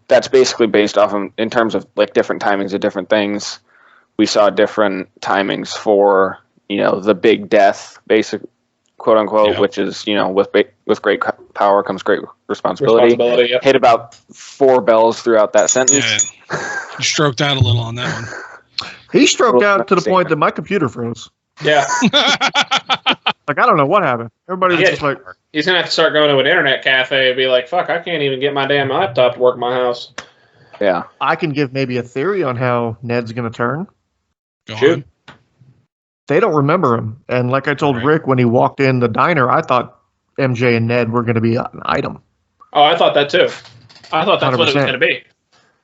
that's basically based off of, in terms of different timings of different things. We saw different timings for the big death, basic quote unquote, which is with great power comes great responsibility. Hit about 4 bells throughout that sentence. Yeah. You stroked out a little on that one. He stroked out to the point that my computer froze. Yeah. Like, I don't know what happened. Everybody was just like, he's gonna have to start going to an internet cafe and be like, "Fuck, I can't even get my damn laptop to work in my house." Yeah. I can give maybe a theory on how Ned's going to turn. Go Shoot. on. They don't remember him. And like I told Rick when he walked in the diner, I thought MJ and Ned were going to be an item. Oh, I thought that too. I thought that's 100%. what it was going to be.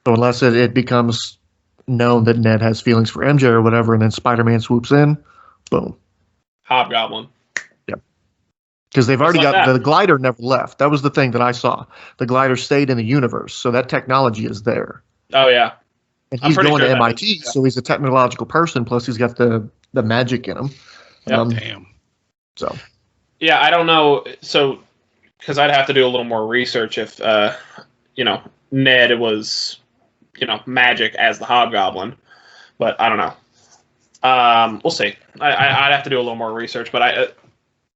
So unless it becomes known that Ned has feelings for MJ or whatever, and then Spider-Man swoops in, boom. Hobgoblin. Yep. Because they've already like got that. the glider never left. That was the thing that I saw. The glider stayed in the universe, so that technology is there. Oh yeah. And I'm he's pretty going sure to that MIT, is, yeah. so he's a technological person. Plus, he's got the magic in him. Yep. Damn. So Yeah, I don't know. So, because I'd have to do a little more research if, Ned was, magic as the Hobgoblin. But I don't know. We'll see. I'd have to do a little more research, but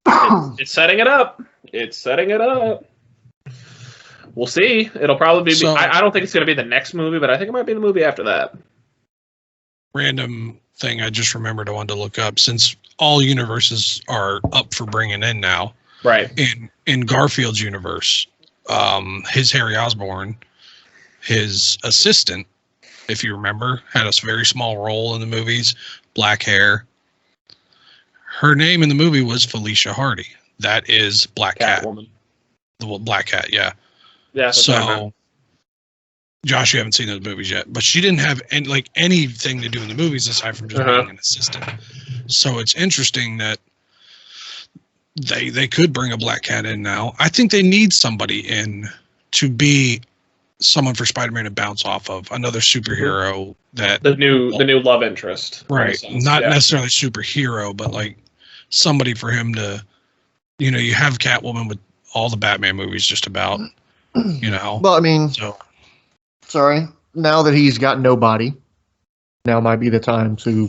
it's setting it up. It's setting it up. We'll see. It'll probably be. So- I don't think it's going to be the next movie, but I think it might be the movie after that. Random thing I just remembered I wanted to look up, since all universes are up for bringing in now. Right. In Garfield's universe, his Harry Osborn, his assistant, if you remember, had a very small role in the movies, black hair. Her name in the movie was Felicia Hardy. That is Black Cat. Catwoman. The Black Cat, yeah. Yeah. That's what I meant. So, Josh, you haven't seen those movies yet, but she didn't have anything to do in the movies aside from just being an assistant. So it's interesting that they could bring a Black Cat in now. I think they need somebody in to be someone for Spider-Man to bounce off of, another superhero that the new love interest. in a right, sense, not yeah. necessarily superhero, but like somebody for him to, you have Catwoman with all the Batman movies just about, well, I mean, so. sorry. Now that he's got nobody, now might be the time to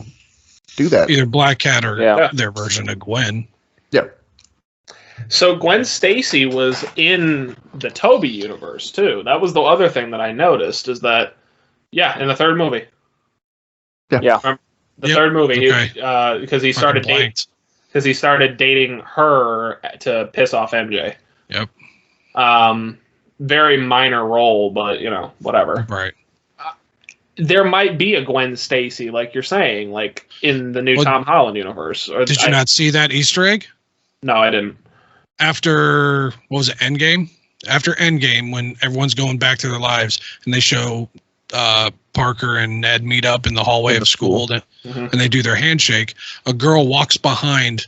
do that. Either Black Cat or Yeah. their version of Gwen. Yep. So Gwen Stacy was in the Toby universe too. That was the other thing that I noticed is that, in the third movie. Yeah. The Yep. third movie, Okay. because he started Fucking dating. blanked. Because he started dating her to piss off MJ. Yep. Very minor role, but whatever. Right. There might be a Gwen Stacy, like you're saying, like in the new Well, Tom Holland universe. Or Did you not see that Easter egg? No, I didn't. After, what was it, Endgame? After Endgame, when everyone's going back to their lives and they show Parker and Ned meet up in the hallway of school and they do their handshake, a girl walks behind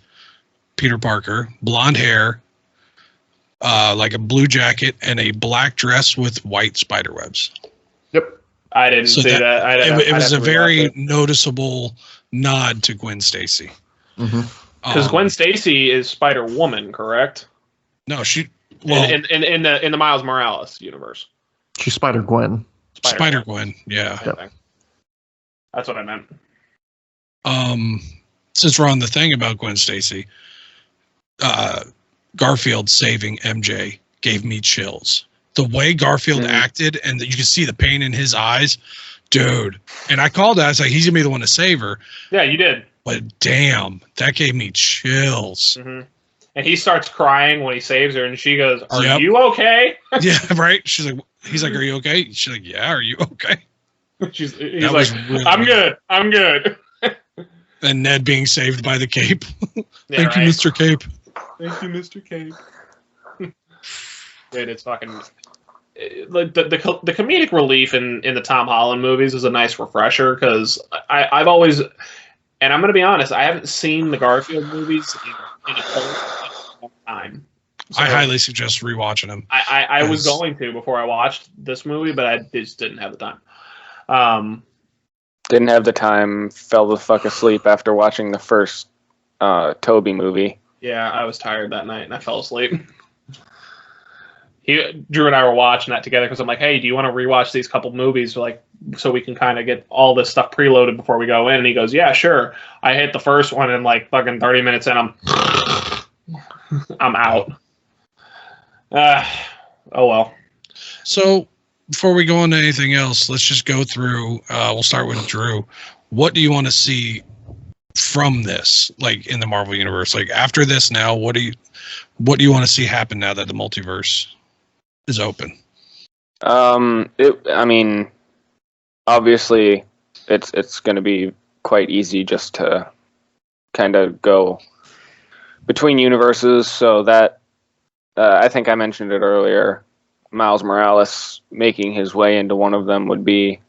Peter Parker, blonde hair, like a blue jacket and a black dress with white spider webs. Yep. I didn't see that. It was a very noticeable nod to Gwen Stacy. because Gwen Stacy is Spider Woman, correct? No, she. Well, in the Miles Morales universe, She's Spider Gwen. Spider Gwen, yeah. Okay. That's what I meant. Since we're on the thing about Gwen Stacy, Garfield saving MJ gave me chills. The way Garfield acted, and you could see the pain in his eyes, dude. And I called that. I was like, he's gonna be the one to save her. Yeah, you did. But damn, that gave me chills. Mm-hmm. And he starts crying when he saves her, and she goes, "Are Yep. you okay?" Yeah, right. He's like, "Are you okay?" She's like, "Yeah, are you okay?" He's That like, was really "I'm good. good. I'm good." And Ned being saved by the cape. Yeah, Thank you, right. Mr. Cape. Thank you, Mr. Cape. Dude, it's fucking like the comedic relief in the Tom Holland movies is a nice refresher because I've always, and I'm gonna be honest, I haven't seen the Garfield movies in a long time. So I highly suggest rewatching them. I was going to before I watched this movie, but I just didn't have the time. Didn't have the time, fell the fuck asleep after watching the first Toby movie. Yeah, I was tired that night and I fell asleep. Drew and I were watching that together because I'm like, hey, do you want to rewatch these couple movies so we can kind of get all this stuff preloaded before we go in? And he goes, yeah, sure. I hit the first one and like fucking 30 minutes in, I'm out. Oh well. So before we go on to anything else, let's just go through. We'll start with Drew. What do you want to see from this, like in the Marvel universe? Like after this, now what do you want to see happen now that the multiverse is open? I mean, obviously, it's going to be quite easy just to kind of go between universes. So that I think I mentioned it earlier. Miles Morales making his way into one of them would be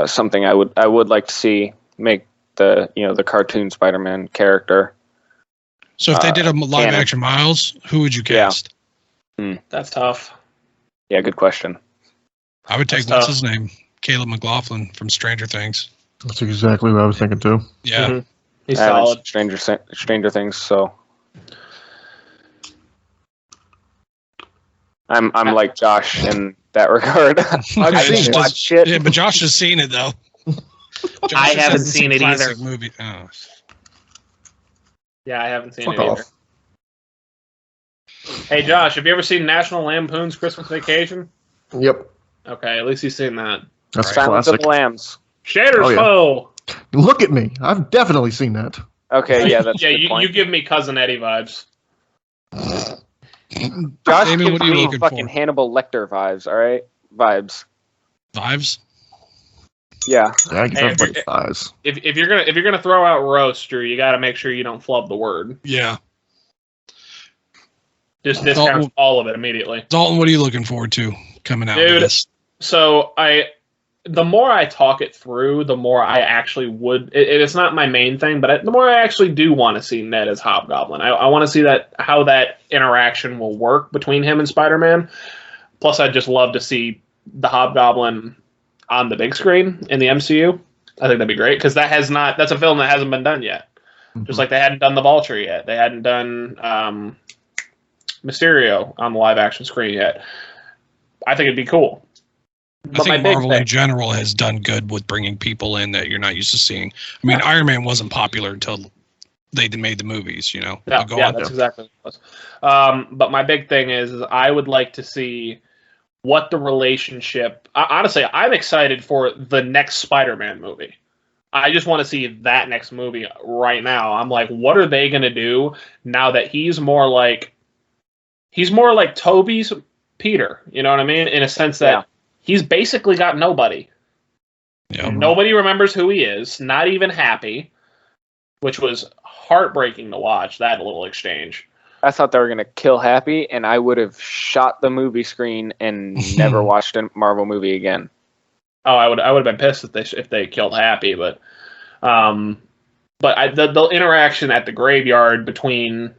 something I would like to see make the cartoon Spider-Man character. So if they did a live action Miles, who would you cast? Yeah. That's tough. Yeah, good question. I would take what's his name, Caleb McLaughlin from Stranger Things. That's exactly what I was thinking too. Yeah, Mm-hmm. He's solid. Stranger Things. So I'm like Josh in that regard. I've seen it. Watch shit. Yeah, but Josh has seen it though. I haven't seen it either. Movie. Oh. Yeah, I haven't seen Fuck it either. off. Hey, Josh, have you ever seen National Lampoon's Christmas Vacation? Yep. Okay, at least you've seen that. That's Silence of classic. the Lambs. Shaders Oh, yeah. Ho! Look at me. I've definitely seen that. Okay, yeah, that's Yeah, a good you point. give me Cousin Eddie vibes. Josh Damon, gives what are you me looking fucking for? Hannibal Lecter vibes. All right, vibes. Vibes. Yeah, Yeah. I guess Hey, everybody dies. If you're gonna throw out roast, Drew, you got to make sure you don't flub the word. Yeah. Just discounts all of it immediately. Dalton, what are you looking forward to coming out of this? So the more I talk it through, the more I actually would. It's not my main thing, but the more I actually do want to see Ned as Hobgoblin. I want to see how that interaction will work between him and Spider-Man. Plus, I'd just love to see the Hobgoblin on the big screen in the MCU. I think that'd be great because that's a film that hasn't been done yet. Just like they hadn't done the Vulture yet, they hadn't done Mysterio on the live action screen yet. I think it'd be cool. I think Marvel in general has done good with bringing people in that you're not used to seeing. I mean, Iron Man wasn't popular until they made the movies, you know? Yeah, that's exactly what it was. But my big thing is I would like to see what the relationship... honestly, I'm excited for the next Spider-Man movie. I just want to see that next movie right now. I'm like, what are they going to do now that he's more like Tobey's Peter? You know what I mean? In a sense that he's basically got nobody. Yeah. Nobody remembers who he is, not even Happy, which was heartbreaking to watch, that little exchange. I thought they were going to kill Happy, and I would have shot the movie screen and never watched a Marvel movie again. Oh, I would have been pissed if they killed Happy, but the interaction at the graveyard between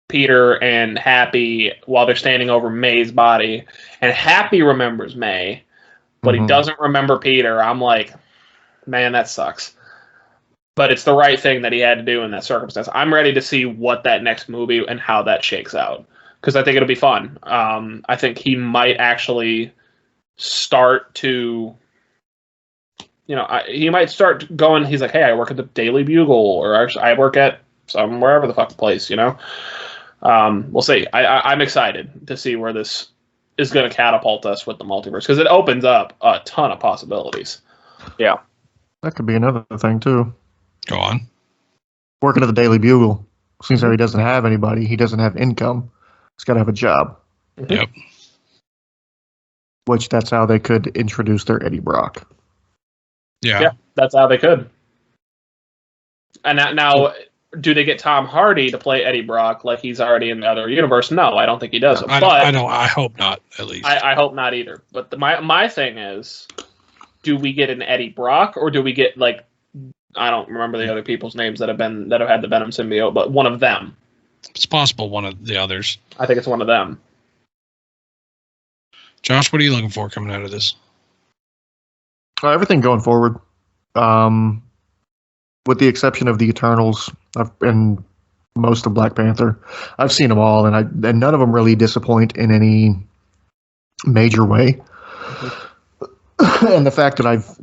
Peter and Happy while they're standing over May's body, and Happy remembers May, but he doesn't remember Peter. I'm like, man, that sucks. But it's the right thing that he had to do in that circumstance. I'm ready to see what that next movie and how that shakes out, because I think it'll be fun. I think he might actually start to, he might start going, he's like, hey, I work at the Daily Bugle, or I work at wherever the fuck place, We'll see. I'm excited to see where this is going to catapult us with the multiverse, because it opens up a ton of possibilities. Yeah. That could be another thing, too. Go on. Working at the Daily Bugle. Seems like he doesn't have anybody. He doesn't have income. He's got to have a job. Yep. Which that's how they could introduce their Eddie Brock. Yeah. That's how they could. And now, do they get Tom Hardy to play Eddie Brock like he's already in the other universe? No, I don't think he does. I hope not, at least. I hope not either. But my thing is, do we get an Eddie Brock, or do we get, like, I don't remember the other people's names that have had the Venom symbiote, but one of them. It's possible one of the others. I think it's one of them. Josh, what are you looking for coming out of this? Everything going forward. With the exception of the Eternals and most of Black Panther. I've seen them all, and none of them really disappoint in any major way. And the fact that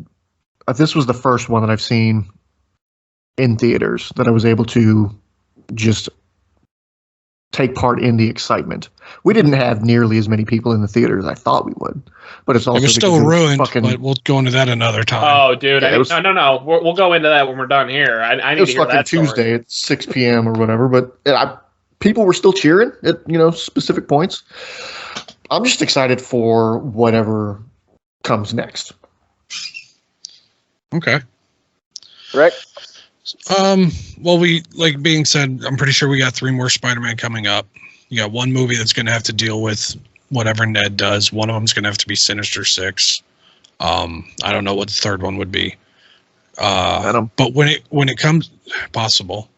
this was the first one that I've seen in theaters that I was able to just take part in the excitement. We didn't have nearly as many people in the theater as I thought we would, but it's also it was still because ruined. Fucking, but we'll go into that another time. Oh, dude! Yeah, no. We'll go into that when we're done here. I need to hear that story. Tuesday at 6 p.m. or whatever, but people were still cheering at specific points. I'm just excited for whatever comes next. Okay. Right. Well, like being said, I'm pretty sure we got 3 more Spider-Man coming up. You got one movie that's going to have to deal with whatever Ned does. One of them's going to have to be Sinister Six. I don't know what the third one would be. Venom. But when it comes, possible.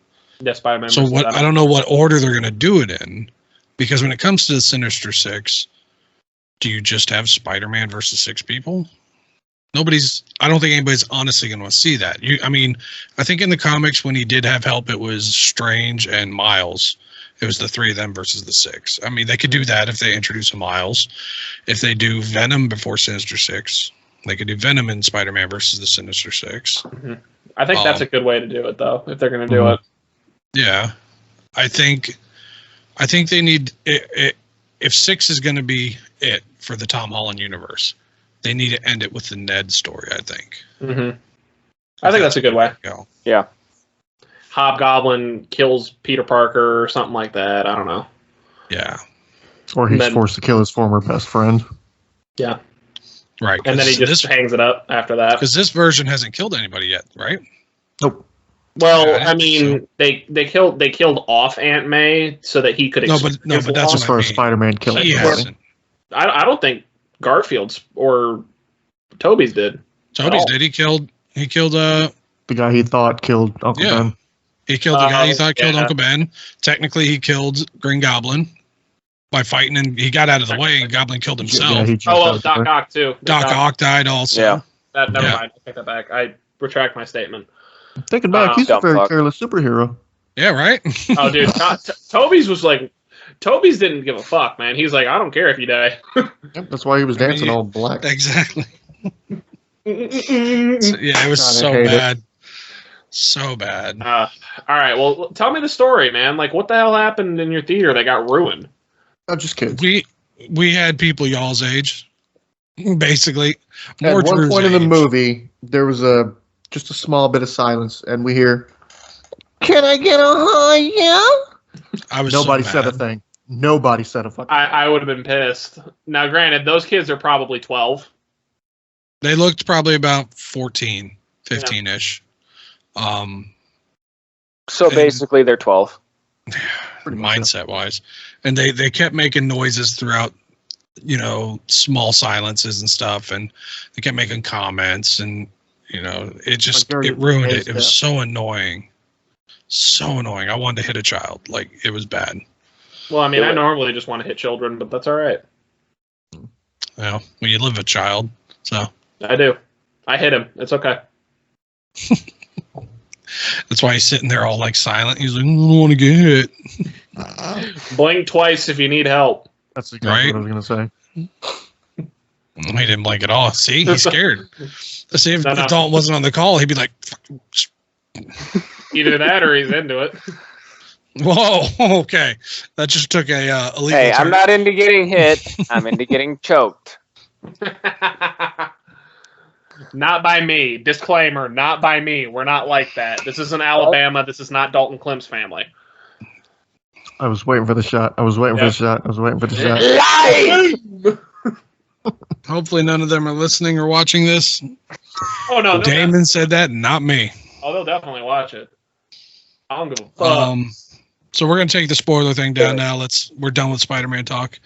Yeah, Spider-Man. So I don't know what order they're going to do it in, because when it comes to the Sinister Six, do you just have Spider-Man versus 6 people? I don't think anybody's honestly going to see that. I think in the comics when he did have help, it was Strange and Miles. It was the 3 of them versus the 6. I mean, they could do that if they introduce a Miles. If they do Venom before Sinister Six, they could do Venom and Spider-Man versus the Sinister Six. Mm-hmm. I think that's a good way to do it, though, if they're going to do it. Yeah. I think they need it. If 6 is going to be it for the Tom Holland universe, they need to end it with the Ned story, I think. Mm-hmm. I think that's a good way. Yeah. Hobgoblin kills Peter Parker or something like that. I don't know. Yeah. Or he's forced to kill his former best friend. Yeah. Right. And then he just hangs it up after that. Because this version hasn't killed anybody yet, right? Nope. Well, Yeah, I mean, they killed off Aunt May so that he could. But that's as far as Spider-Man killing. He hasn't. I don't think Garfield's or Toby's did. Toby's did. He killed the guy he thought killed Uncle Ben. He killed the guy he thought killed Uncle Ben. Technically, he killed Green Goblin by fighting, and he got out of the way, and Goblin killed himself. Yeah, Doc Ock too. Doc Ock died also. Yeah. Never mind. I take that back. I retract my statement. Thinking back, he's a very careless superhero. Yeah, right? Oh, dude. Toby's was like... Toby's didn't give a fuck, man. He's like, I don't care if you die. Yep, that's why he was dancing all black. Exactly. It was so bad. So bad. All right, well, tell me the story, man. Like, what the hell happened in your theater that got ruined? I'm just kidding. We had people y'all's age, basically. At one point in the movie, there was just a small bit of silence, and we hear, "Can I get a high yeah?" Nobody said a thing. Nobody said a fucking thing. I would have been pissed. Now, granted, those kids are probably 12. They looked probably about 14, 15-ish. So basically, they're 12. Mindset-wise. And they kept making noises throughout, small silences and stuff, and they kept making comments, and, it ruined it. It was so annoying. So annoying. I wanted to hit a child. Like, it was bad. Well, I mean, I normally just want to hit children, but that's all right. Well, when you live with a child, so. I do. I hit him. It's okay. That's why he's sitting there all, like, silent. He's like, I don't want to get hit. Blink twice if you need help. That's exactly what I was going to say. He didn't blink at all. See? He's scared. See, if Dalton wasn't on the call, he'd be like... Either that or he's into it. Whoa, okay. That just took a illegal Hey, I'm not into getting hit. I'm into getting choked. Not by me. Disclaimer, not by me. We're not like that. This isn't Alabama. This is not Dalton Klimp's family. I was waiting for the shot. I was waiting for the shot. Hopefully none of them are listening or watching this. Oh, no. Damon said that, not me. Oh, they'll definitely watch it. I don't give a fuck. So we're going to take the spoiler thing down now. We're done with Spider-Man talk.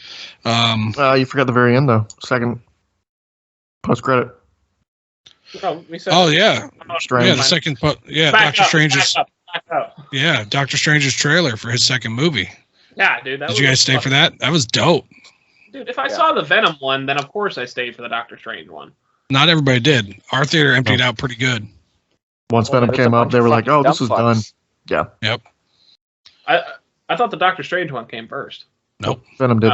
You forgot the very end, though. Second post-credit. Oh, yeah. Strange. Yeah, the second... Doctor Strange's... Yeah, Doctor Strange's trailer for his second movie. Yeah, dude. Did you guys stay for that? That was dope. Dude, if I saw the Venom one, then of course I stayed for the Doctor Strange one. Not everybody did. Our theater emptied out pretty good. Once Venom came up, they were like, "Oh, this is done." Yeah. Yep. I thought the Doctor Strange one came first. Nope. Venom did.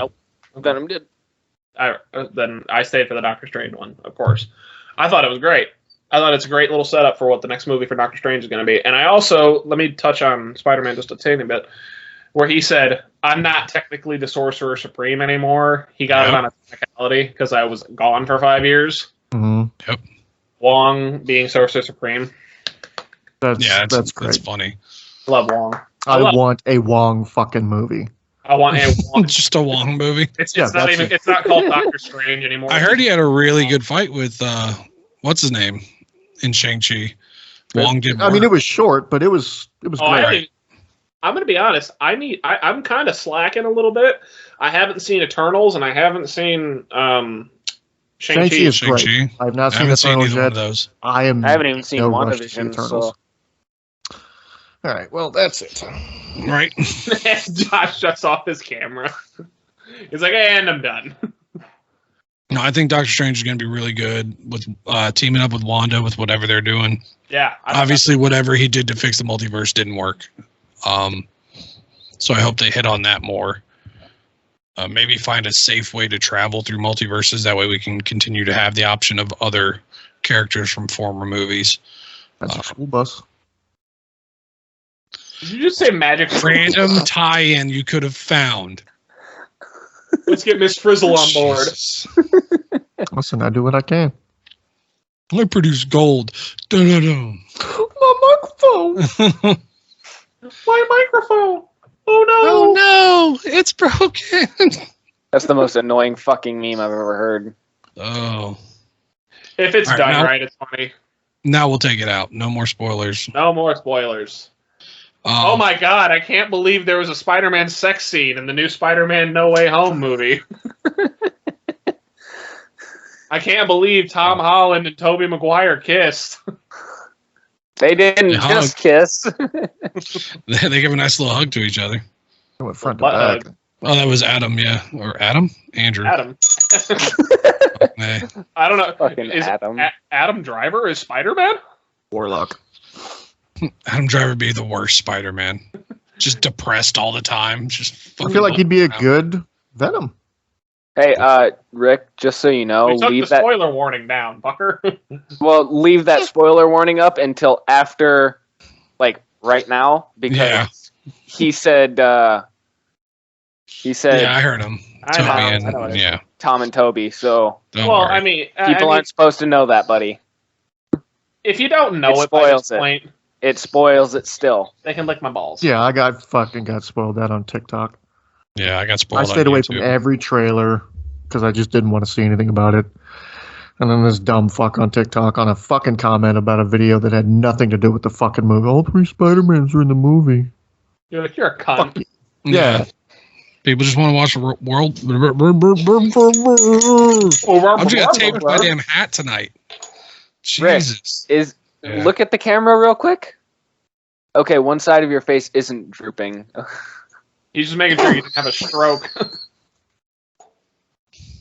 Venom did. Then I stayed for the Doctor Strange one, of course. I thought it was great. I thought it's a great little setup for what the next movie for Doctor Strange is going to be. And I also, let me touch on Spider-Man just a tiny bit. where he said, "I'm not technically the Sorcerer Supreme anymore." He got it on a technicality because I was gone for 5 years. Mm-hmm. Yep. Wong being Sorcerer Supreme. That's great. That's funny. Love Wong. I want a Wong fucking movie. I want a Wong. Just a Wong movie. It's not even. It's not called Doctor Strange anymore. I heard he had a really good fight with what's his name in Shang-Chi. Wong did. I mean, it was short, but it was great. I'm gonna be honest. I'm kind of slacking a little bit. I haven't seen Eternals, and I haven't seen Shang-Chi. Is great. I've not seen Eternals yet. Of those. I haven't even seen WandaVision. So. All right, well, that's it. Right. Josh shuts off his camera. He's like, and I'm done. No, I think Doctor Strange is going to be really good with teaming up with Wanda with whatever they're doing. Yeah. Obviously, whatever he did to fix the multiverse didn't work. So I hope they hit on that more. Maybe find a safe way to travel through multiverses. That way we can continue to have the option of other characters from former movies. That's a school bus. Did you just say magic? Random tie-in you could have found. Let's get Miss Frizzle on board. Listen, I do what I can. I produce gold. Dun-dun-dun. My microphone. My microphone. Oh no! Oh no! It's broken. That's the most annoying fucking meme I've ever heard. Oh. If it's All done right, it's funny. Now we'll take it out. No more spoilers. No more spoilers. Oh my god, I can't believe there was a Spider-Man sex scene in the new Spider-Man No Way Home movie. I can't believe Tom Holland and Tobey Maguire kissed. They didn't just kiss. They give a nice little hug to each other. They went front to back. Oh, that was Adam, yeah. Or Adam? Andrew. Adam. Hey. I don't know. Fucking is Adam. Adam Driver is Spider-Man? Warlock. Adam Driver be the worst Spider-Man. Just depressed all the time. I feel like he'd be a good Venom. Hey, Rick, just so you know, We took leave the that spoiler warning down, fucker. well, leave that spoiler warning up until after, like, right now, because he said, yeah, I heard him. I know. Yeah. Tom and Toby, so Don't Well, worry. I mean, people aren't supposed to know that, buddy. if you don't know It it by this spoils it. point, It spoils it still. they can lick my balls. Yeah, I got spoiled that on TikTok. Yeah, I got spoiled. I stayed on away YouTube. from every trailer because I just didn't want to see anything about it. And then this dumb fuck on TikTok on a fucking comment about a video that had nothing to do with the fucking movie. All 3 Spider-Mans are in the movie. You're like, you're a cunt. Fuck you. Yeah. People just want to watch the world. I'm just gonna tape my damn hat tonight. Jesus. Look at the camera real quick. Okay, one side of your face isn't drooping. He's just making sure you didn't have a stroke.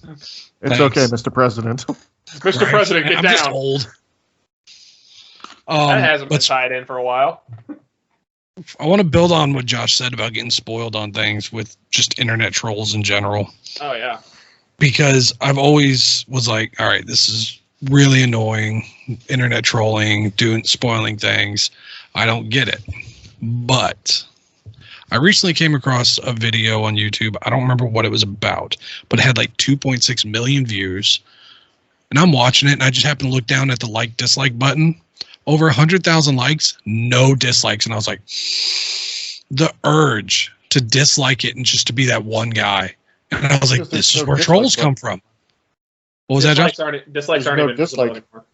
It's Thanks. okay, Mr. President. Mr. President, get I'm down. just old. That hasn't been tied in for a while. I want to build on what Josh said about getting spoiled on things with just internet trolls in general. Oh, yeah. Because I've always was like, all right, this is really annoying. Internet trolling, spoiling things. I don't get it. But I recently came across a video on YouTube. I don't remember what it was about, but it had like 2.6 million views. And I'm watching it, and I just happened to look down at the like-dislike button. Over 100,000 likes, no dislikes. And I was like, the urge to dislike it and just to be that one guy. And I was like, this is where trolls come from. What was that, Josh? Dislikes aren't even visible anymore.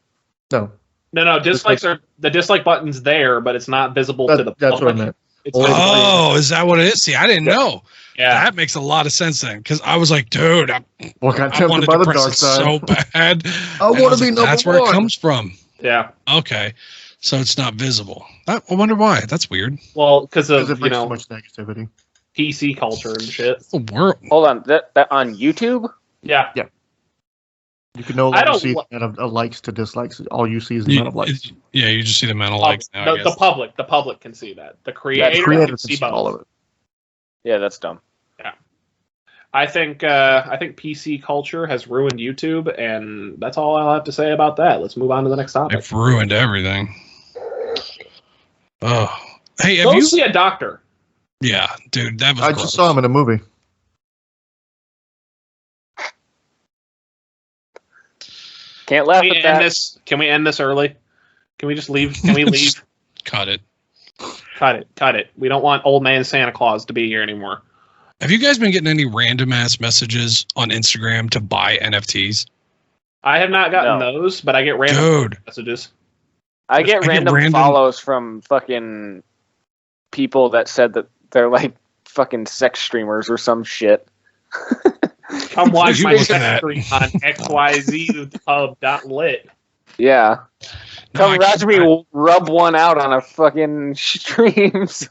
No. No, dislikes are the dislike button's there, but it's not visible to the public. That's what I meant. Oh, is that what it is? See, I didn't know. Yeah. That makes a lot of sense then, because I was like, dude, I Got tempted wanted by to the press dark it side. so bad. I want to be number That's where one. it comes from. Yeah. Okay, so it's not visible. I wonder why. That's weird. Well, because of, It brings so much negativity. PC culture and shit. The world. Hold on, that on YouTube? Yeah. You can no longer see the amount of likes to dislikes. All you see is the amount of likes. Yeah, you just see the amount of likes now. I The guess. public can see that. The creator can see both. all of it. Yeah, that's dumb. Yeah. I think PC culture has ruined YouTube, and that's all I'll have to say about that. Let's move on to the next topic. They've ruined everything. Oh, hey, Go see a doctor. Yeah, dude, that was. I gross. just saw him in a movie. Can't laugh at that. Can we end this early? Can we just leave? Can we leave? Cut it. Cut it. We don't want old man Santa Claus to be here anymore. Have you guys been getting any random ass messages on Instagram to buy NFTs? I have not gotten those, but I get random messages. I get random follows from fucking people that said that they're like fucking sex streamers or some shit. Come watch my sex stream on xyzhub.lit. Yeah. Come watch me rub one out on a fucking streams.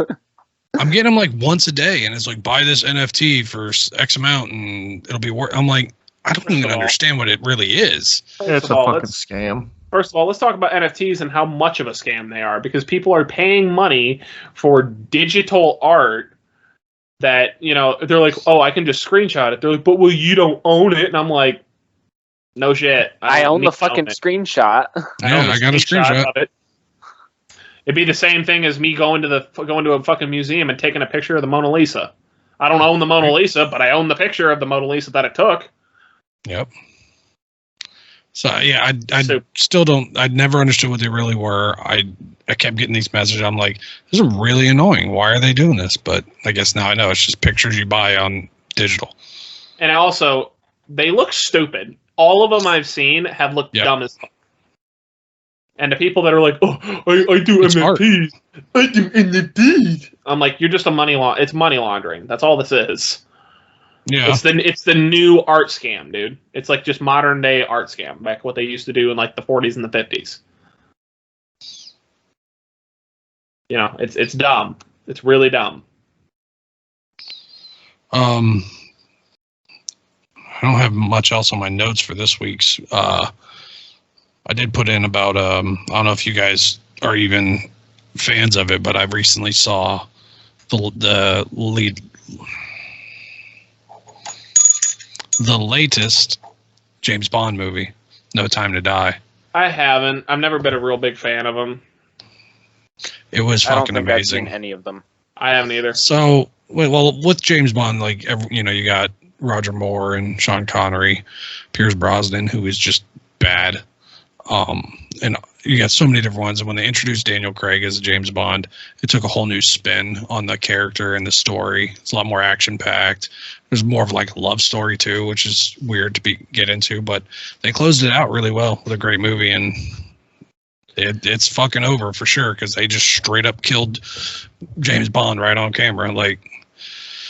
I'm getting them like once a day, and it's like, buy this NFT for X amount, and it'll be worth. I'm like, I don't even understand what it really is. It's a fucking scam. First of all, let's talk about NFTs and how much of a scam they are, because people are paying money for digital art that, you know, they're like, oh, I can just screenshot it. They're like, but well, you don't own it. And I'm like, no shit. I own the fucking screenshot. Yeah, I got a screenshot of it. It'd be the same thing as me going to a fucking museum and taking a picture of the Mona Lisa. I don't own the Mona Lisa, but I own the picture of the Mona Lisa that it took. Yep. So yeah, I still don't. I never understood what they really were. I kept getting these messages. I'm like, this is really annoying. Why are they doing this? But I guess now I know it's just pictures you buy on digital. And also, they look stupid. All of them I've seen have looked dumb as fuck. And the people that are like, oh, I do NFTs. I do NFTs. I'm like, you're just it's money laundering. That's all this is. Yeah. It's the new art scam, dude. It's like just modern day art scam, back what they used to do in like the 40s and the 50s. You know, it's dumb. It's really dumb. I don't have much else on my notes for this week's. I did put in about I don't know if you guys are even fans of it, but I recently saw the latest James Bond movie, No Time to Die. I haven't. I've never been a real big fan of them. It was fucking amazing. I've seen any of them. I haven't either. So, well, with James Bond, like you got Roger Moore and Sean Connery, Pierce Brosnan, who is just bad. And you got so many different ones. And when they introduced Daniel Craig as James Bond, it took a whole new spin on the character and the story. It's a lot more action packed. There's more of like a love story too, which is weird to get into, but they closed it out really well with a great movie, and it's fucking over for sure because they just straight up killed James Bond right on camera. Like,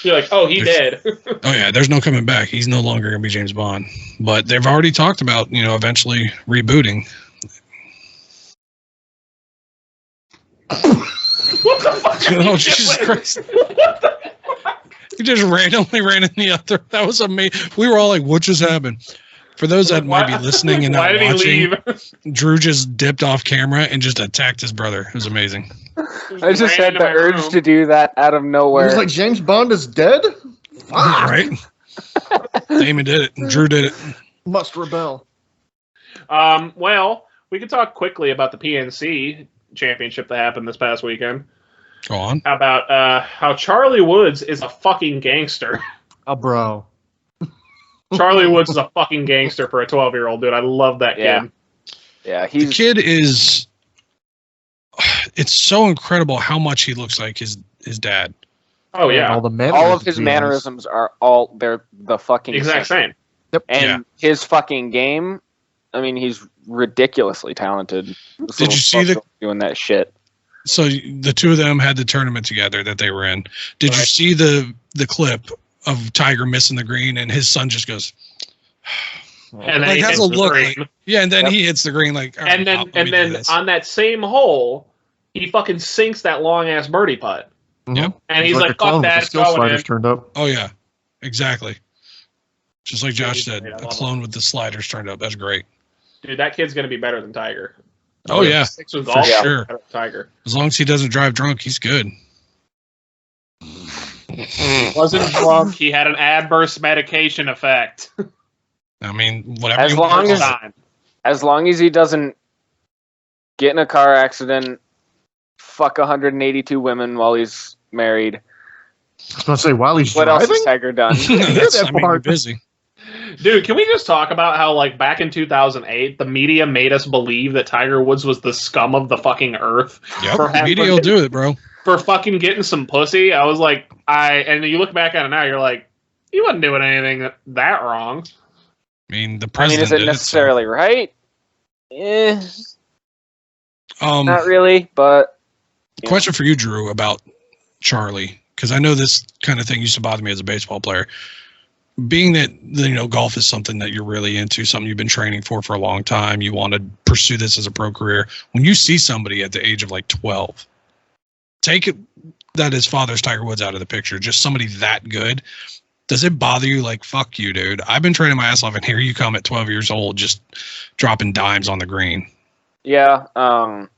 you're like, oh, he dead. Oh yeah, there's no coming back. He's no longer gonna be James Bond. But they've already talked about, eventually rebooting. What the fuck? Oh, Jesus Christ. He just randomly ran in the other. That was amazing. We were all like, what just happened? For those that might be listening and not watching, Drew just dipped off camera and just attacked his brother. It was amazing. I just had the urge to do that out of nowhere. It was like, James Bond is dead? Right? Damon did it. Drew did it. Must rebel. Well, we could talk quickly about the PNC championship that happened this past weekend. Go on. How about how Charlie Woods is a fucking gangster. Oh, bro. Charlie Woods is a fucking gangster for a 12-year-old, dude. I love that kid. Yeah, the kid is... It's so incredible how much he looks like his dad. Oh, yeah. All of his mannerisms are they're the fucking exact same. Yep. And his fucking game, I mean, he's ridiculously talented. Did you see doing that shit? So the two of them had the tournament together that they were in. Did you see the clip of Tiger missing the green and his son just goes, and then like has a look like, and then he hits the green like, and then on that same hole he fucking sinks that long ass birdie putt. Yep. And he's like, fuck that, it's going in. Turned up. Oh yeah, exactly. Just like Josh said, a clone with the sliders turned up. That's great. Dude, that kid's gonna be better than Tiger. Oh yeah, for sure. Tiger. As long as he doesn't drive drunk, he's good. Wasn't drunk. He had an adverse medication effect. I mean, whatever. As long as he doesn't get in a car accident, fuck 182 women while he's married, I was about to say, while he's What driving? else has Tiger done? You're busy. Dude, can we just talk about how, like, back in 2008, the media made us believe that Tiger Woods was the scum of the fucking earth? Yep, media will do it, bro. For fucking getting some pussy. I was like, and you look back at it now, you're like, he wasn't doing anything that wrong. I mean, the president. Is it necessarily right? Not really, but. Question for you, Drew, about Charlie, because I know this kind of thing used to bother me as a baseball player. Being that golf is something that you're really into, something you've been training for a long time, you want to pursue this as a pro career. When you see somebody at the age of like 12, take it that his father's Tiger Woods out of the picture, just somebody that good. Does it bother you? Like, fuck you, dude. I've been training my ass off, and here you come at 12 years old, just dropping dimes on the green. Yeah, a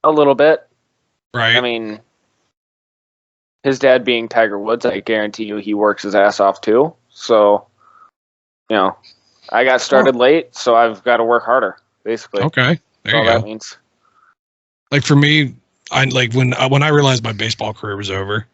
little bit. Right. I mean, his dad being Tiger Woods, I guarantee you he works his ass off too. So, I got started late, so I've got to work harder, basically. Okay. There you go. That means. Like for me, when I realized my baseball career was over,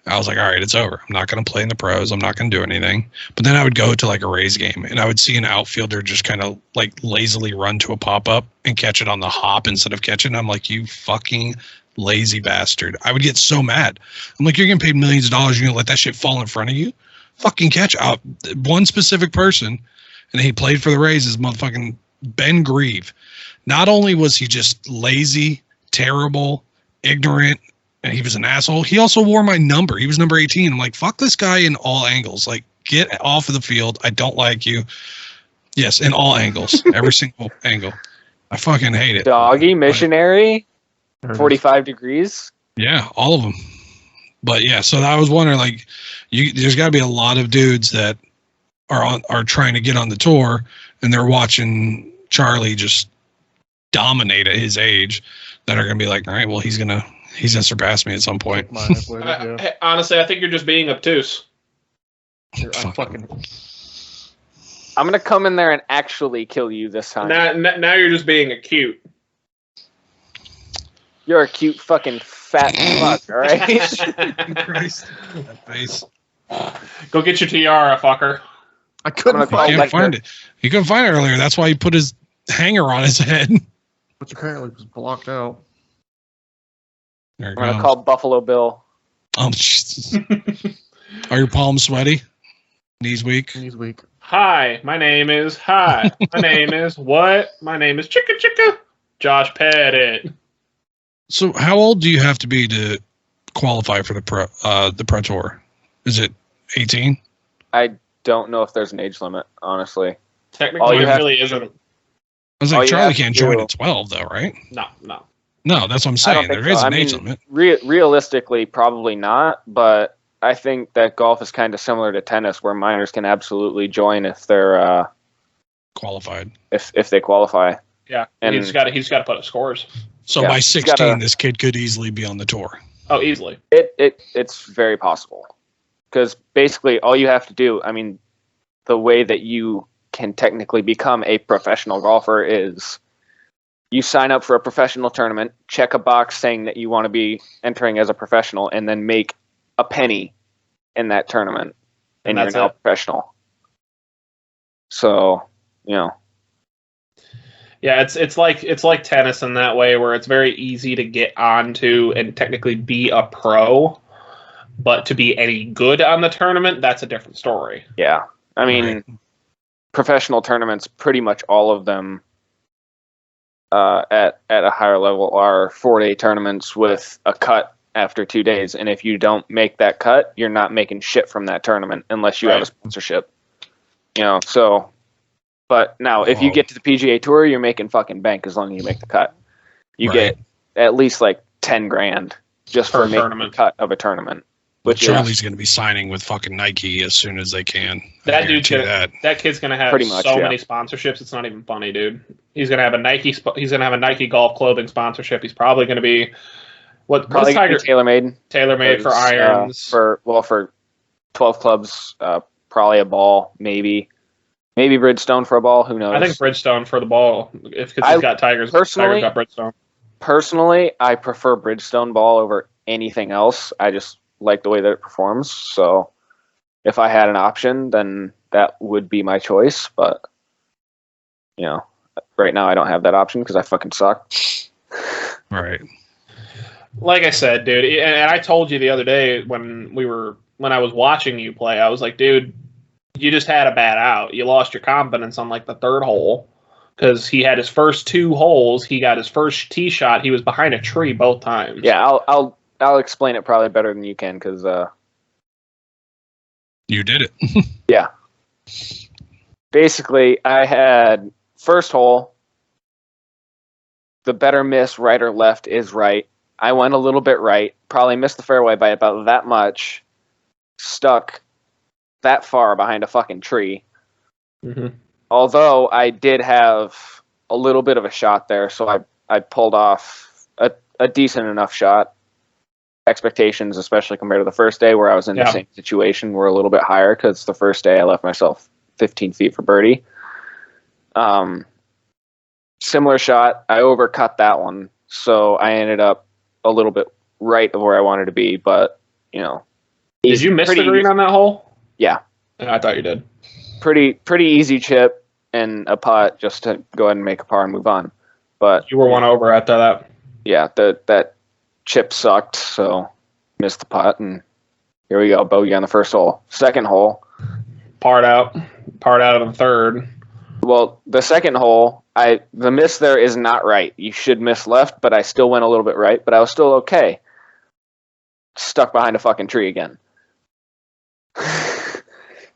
I was like, all right, it's over. I'm not going to play in the pros. I'm not going to do anything. But then I would go to like a Rays game, and I would see an outfielder just kind of like lazily run to a pop-up and catch it on the hop instead of catching. I'm like, you fucking lazy bastard. I would get so mad. I'm like, you're getting paid millions of dollars. You're going to let that shit fall in front of you? Fucking catch out. One specific person, and he played for the Rays, is motherfucking Ben Grieve. Not only was he just lazy, terrible, ignorant, and he was an asshole, he also wore my number. He was number 18. I'm like, fuck this guy in all angles. Like, get off of the field. I don't like you. Yes, in all angles. Every single angle. I fucking hate it. Doggy, missionary, 45 degrees. Yeah, all of them. But yeah, so I was wondering, like, there's got to be a lot of dudes that are trying to get on the tour, and they're watching Charlie just dominate at his age, that are going to be like, all right, well, he's gonna surpass me at some point. Honestly, I think you're just being obtuse. I'm gonna come in there and actually kill you this time. Now you're just being acute. You're a cute fucking fat fuck, all right? Christ, that face. Go get your tiara, fucker. I couldn't find it. He couldn't find it earlier. That's why he put his hanger on his head. Which apparently was blocked out. There I'm gonna call Buffalo Bill. Jesus. Are your palms sweaty? Knees weak? Knees weak. Hi, my name is what? My name is Chicka Chicka. Josh Pettit. So how old do you have to be to qualify for the Pro Tour? Is it 18? I don't know if there's an age limit, honestly. Technically, it really isn't. I was like, Charlie can't join at 12, though, right? No. No, that's what I'm saying. There is an age limit. Realistically, probably not, but I think that golf is kind of similar to tennis, where minors can absolutely join if they're qualified. If they qualify. Yeah, and he's got to put up scores. So by 16, this kid could easily be on the tour. Oh, easily. It's very possible, because basically all you have to do, the way that you can technically become a professional golfer is you sign up for a professional tournament, check a box saying that you want to be entering as a professional, and then make a penny in that tournament, and you're now professional. So, Yeah, it's like tennis in that way, where it's very easy to get onto and technically be a pro, but to be any good on the tournament, that's a different story. Yeah. Professional tournaments, pretty much all of them at a higher level are 4-day tournaments with a cut after 2 days. And if you don't make that cut, you're not making shit from that tournament unless you have a sponsorship. So, but now if you get to the PGA Tour, you're making fucking bank as long as you make the cut. You get at least like 10 grand just for making the cut of a tournament. Which Charlie's going to be signing with fucking Nike as soon as they can. That kid's going to have many sponsorships. It's not even funny, dude. He's going to have a Nike golf clothing sponsorship. He's probably going to be what is Tiger TaylorMade for irons for 12 clubs, probably a ball, maybe Bridgestone for a ball. Who knows? I think Bridgestone for the ball because he's got Tiger's got Bridgestone. Personally, I prefer Bridgestone ball over anything else. I just like the way that it performs. So if I had an option, then that would be my choice. But, right now I don't have that option because I fucking suck. Right. Like I said, dude, and I told you the other day when I was watching you play, I was like, dude, you just had a bad out. You lost your confidence on like the third hole because he had his first 2 holes. He got his first tee shot. He was behind a tree both times. Yeah, I'll explain it probably better than you can because you did it. Yeah. Basically, I had first hole. The better miss right or left is right. I went a little bit right, probably missed the fairway by about that much, stuck that far behind a fucking tree. Mm-hmm. Although I did have a little bit of a shot there, so I pulled off a decent enough shot. Expectations, especially compared to the first day where I was in the same situation, were a little bit higher because the first day I left myself 15 feet for birdie. Similar shot, I overcut that one, so I ended up a little bit right of where I wanted to be, but, Did you miss the green on that hole? Yeah. I thought you did. Pretty easy chip and a putt just to go ahead and make a par and move on. But you were one over after that. Yeah, that chip sucked, so missed the putt, and here we go, bogey on the first hole. Second hole. Parred out on the third. Well, the second hole, the miss there is not right. You should miss left, but I still went a little bit right, but I was still okay. Stuck behind a fucking tree again.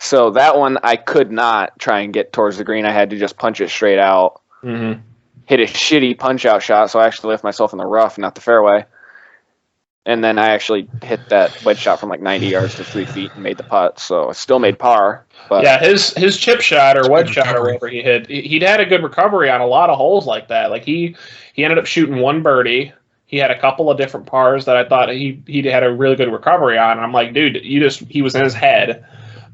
So that one, I could not try and get towards the green. I had to just punch it straight out. Mm-hmm. Hit a shitty punch-out shot, so I actually left myself in the rough, not the fairway. And then I actually hit that wedge shot from like 90 yards to 3 feet and made the putt, so I still made par. But yeah, his chip shot or wedge shot or whatever he hit, he'd had a good recovery on a lot of holes like that. Like he ended up shooting 1 birdie. He had a couple of different pars that I thought he had a really good recovery on. And I'm like, dude, he was in his head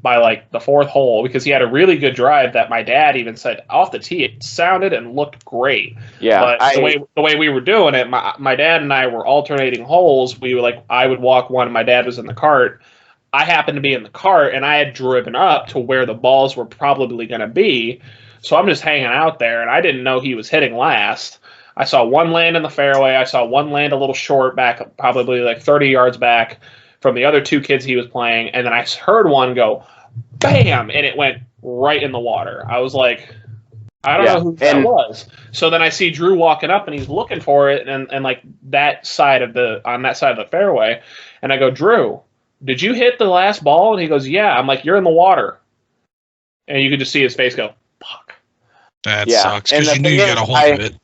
by like the 4th hole because he had a really good drive that my dad even said off the tee it sounded and looked great. Yeah, but the way we were doing it, my dad and I were alternating holes. We were like, I would walk one, my dad was in the cart. I happened to be in the cart and I had driven up to where the balls were probably going to be. So I'm just hanging out there and I didn't know he was hitting last. I saw one land in the fairway. I saw one land a little short back, probably like 30 yards back from the other 2 kids he was playing. And then I heard one go, bam, and it went right in the water. I was like, I don't know who that was. So then I see Drew walking up and he's looking for it and like on that side of the fairway. And I go, Drew, did you hit the last ball? And he goes, yeah. I'm like, you're in the water. And you could just see his face go, fuck. That sucks because you knew you got a hold of it.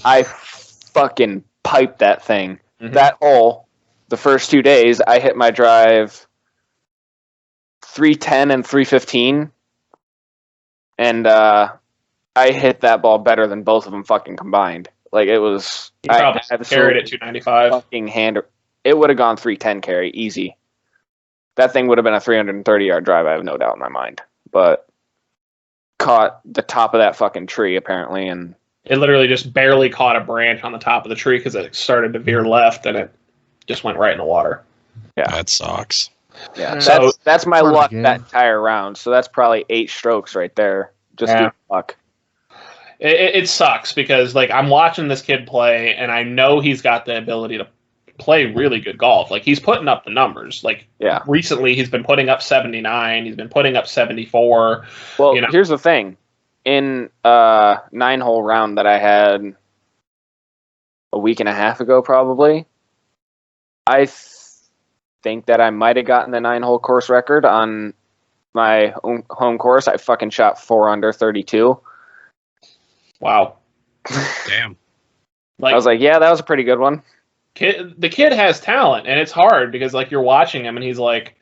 I fucking piped that thing. Mm-hmm. That hole, the first 2 days, I hit my drive 310 and 315. And I hit that ball better than both of them fucking combined. Like, it was... You probably carried it 295. Fucking it would have gone 310 carry, easy. That thing would have been a 330-yard drive, I have no doubt in my mind. But caught the top of that fucking tree, apparently, and... It literally just barely caught a branch on the top of the tree because it started to veer left, and it just went right in the water. Yeah. That sucks. Yeah, so that's my luck that entire round. So that's probably 8 strokes right there. Just luck. It sucks because like I'm watching this kid play, and I know he's got the ability to play really good golf. Like he's putting up the numbers. Like recently, he's been putting up 79. He's been putting up 74. Well, here's the thing: in a 9-hole round that I had a week and a half ago, probably, I think that I might have gotten the 9-hole course record on my home course. I fucking shot 4 under 32. Wow. Damn. I was like, yeah, that was a pretty good one. The kid has talent, and it's hard because like you're watching him, and he's like,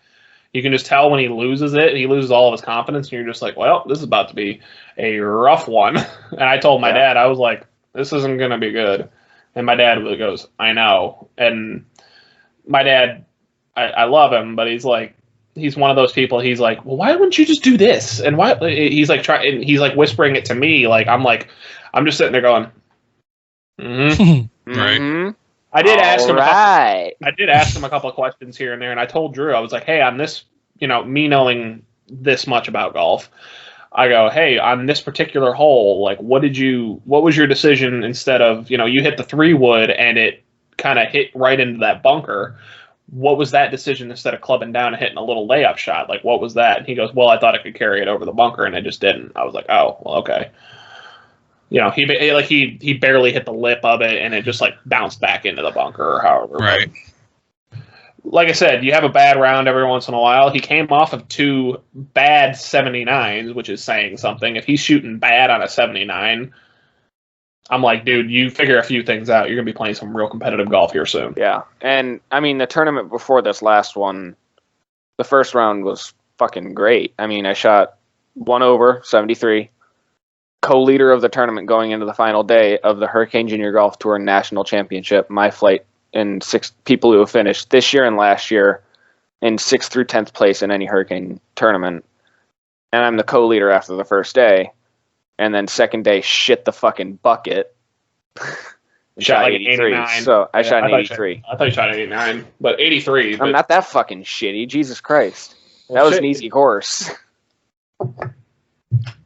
you can just tell when he loses it, he loses all of his confidence, and you're just like, well, this is about to be a rough one. And I told my dad, I was like, this isn't going to be good. And my dad goes, I know. And my dad, I love him, but he's like, he's one of those people. He's like, well, why wouldn't you just do this? And why? He's like whispering it to me. Like I'm just sitting there going, right. I did ask him. Right. I did ask him a couple of questions here and there, and I told Drew, I was like, "Hey, on this, me knowing this much about golf, I go, hey, on this particular hole, like, what was your decision instead of, you hit the 3-wood and it kind of hit right into that bunker. What was that decision instead of clubbing down and hitting a little layup shot? Like, what was that?" And he goes, "Well, I thought I could carry it over the bunker, and it just didn't." I was like, "Oh, well, okay." He barely hit the lip of it, and it just like bounced back into the bunker or however. Right. Like I said, you have a bad round every once in a while. He came off of 2 bad 79s, which is saying something. If he's shooting bad on a 79, I'm like, dude, you figure a few things out. You're going to be playing some real competitive golf here soon. Yeah. And, I mean, the tournament before this last one, the first round was fucking great. I mean, I shot 1 over, 73. Co-leader of the tournament going into the final day of the Hurricane Junior Golf Tour National Championship. My flight and 6 people who have finished this year and last year in 6th through 10th place in any Hurricane tournament. And I'm the co-leader after the first day. And then second day, shit the fucking bucket. Shot like 89. So I shot an 83. I thought you shot 89, but 83. I'm not that fucking shitty. Jesus Christ. That was an easy course.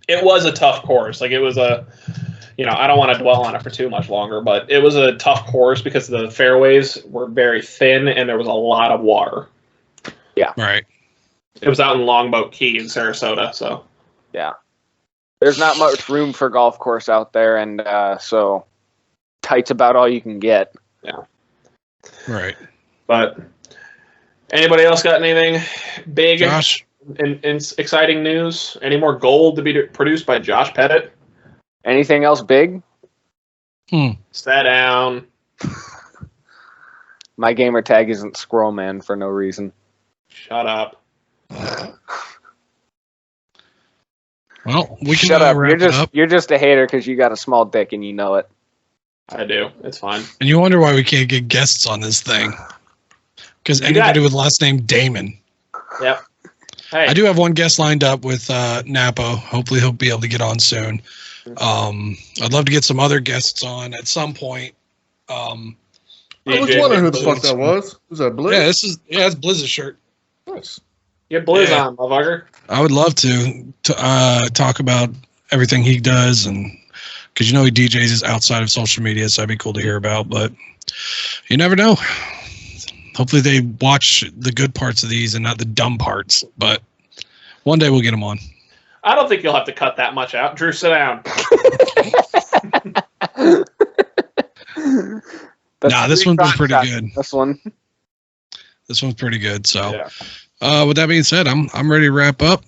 It was a tough course. Like, it was a... I don't want to dwell on it for too much longer, but it was a tough course because the fairways were very thin and there was a lot of water. Yeah. Right. It was out in Longboat Key in Sarasota, so. Yeah. There's not much room for golf course out there, and so tight's about all you can get. Yeah. Right. But anybody else got anything big Josh? and exciting news? Any more gold to be produced by Josh Pettit? Anything else big? Sat down. My gamer tag isn't Squirrel Man for no reason. Shut up. Well, we can Shut up. wrap it up. You're just a hater because you got a small dick and you know it. I do. It's fine. And you wonder why we can't get guests on this thing. Because anybody with last name Damon. Yep. Hey. I do have one guest lined up with Napo. Hopefully he'll be able to get on soon. I'd love to get some other guests on at some point. I was wondering who the fuck that was. Was that Blizz? Yeah, it's Blizz's shirt. Nice. Get Blizz on, motherfucker. I would love to talk about everything he does, and because he DJs is outside of social media, so that'd be cool to hear about. But you never know. Hopefully they watch the good parts of these and not the dumb parts. But one day we'll get him on. I don't think you'll have to cut that much out. Drew, sit down. This one's been pretty good. This one's pretty good. So, with that being said, I'm ready to wrap up,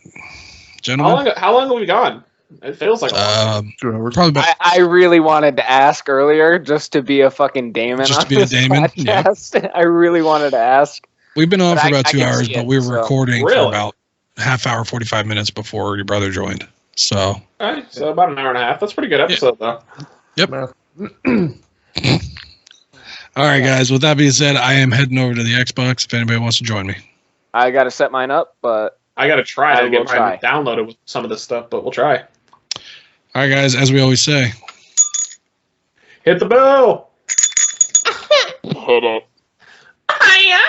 gentlemen. How long have we gone? It feels like probably about. I really wanted to ask earlier just to be a fucking Damon. Just to be a Damon. Yeah. I really wanted to ask. We've been on for about 2 hours, but we were so. recording Really? for about half hour, 45 minutes before your brother joined. So. All right, so about an hour and a half. That's a pretty good episode, though. Yep. All right, guys. With that being said, I am heading over to the Xbox if anybody wants to join me. I got to set mine up, but I got to try to get mine downloaded with some of this stuff, but we'll try. All right, guys. As we always say, hit the bell. hit it. Hiya.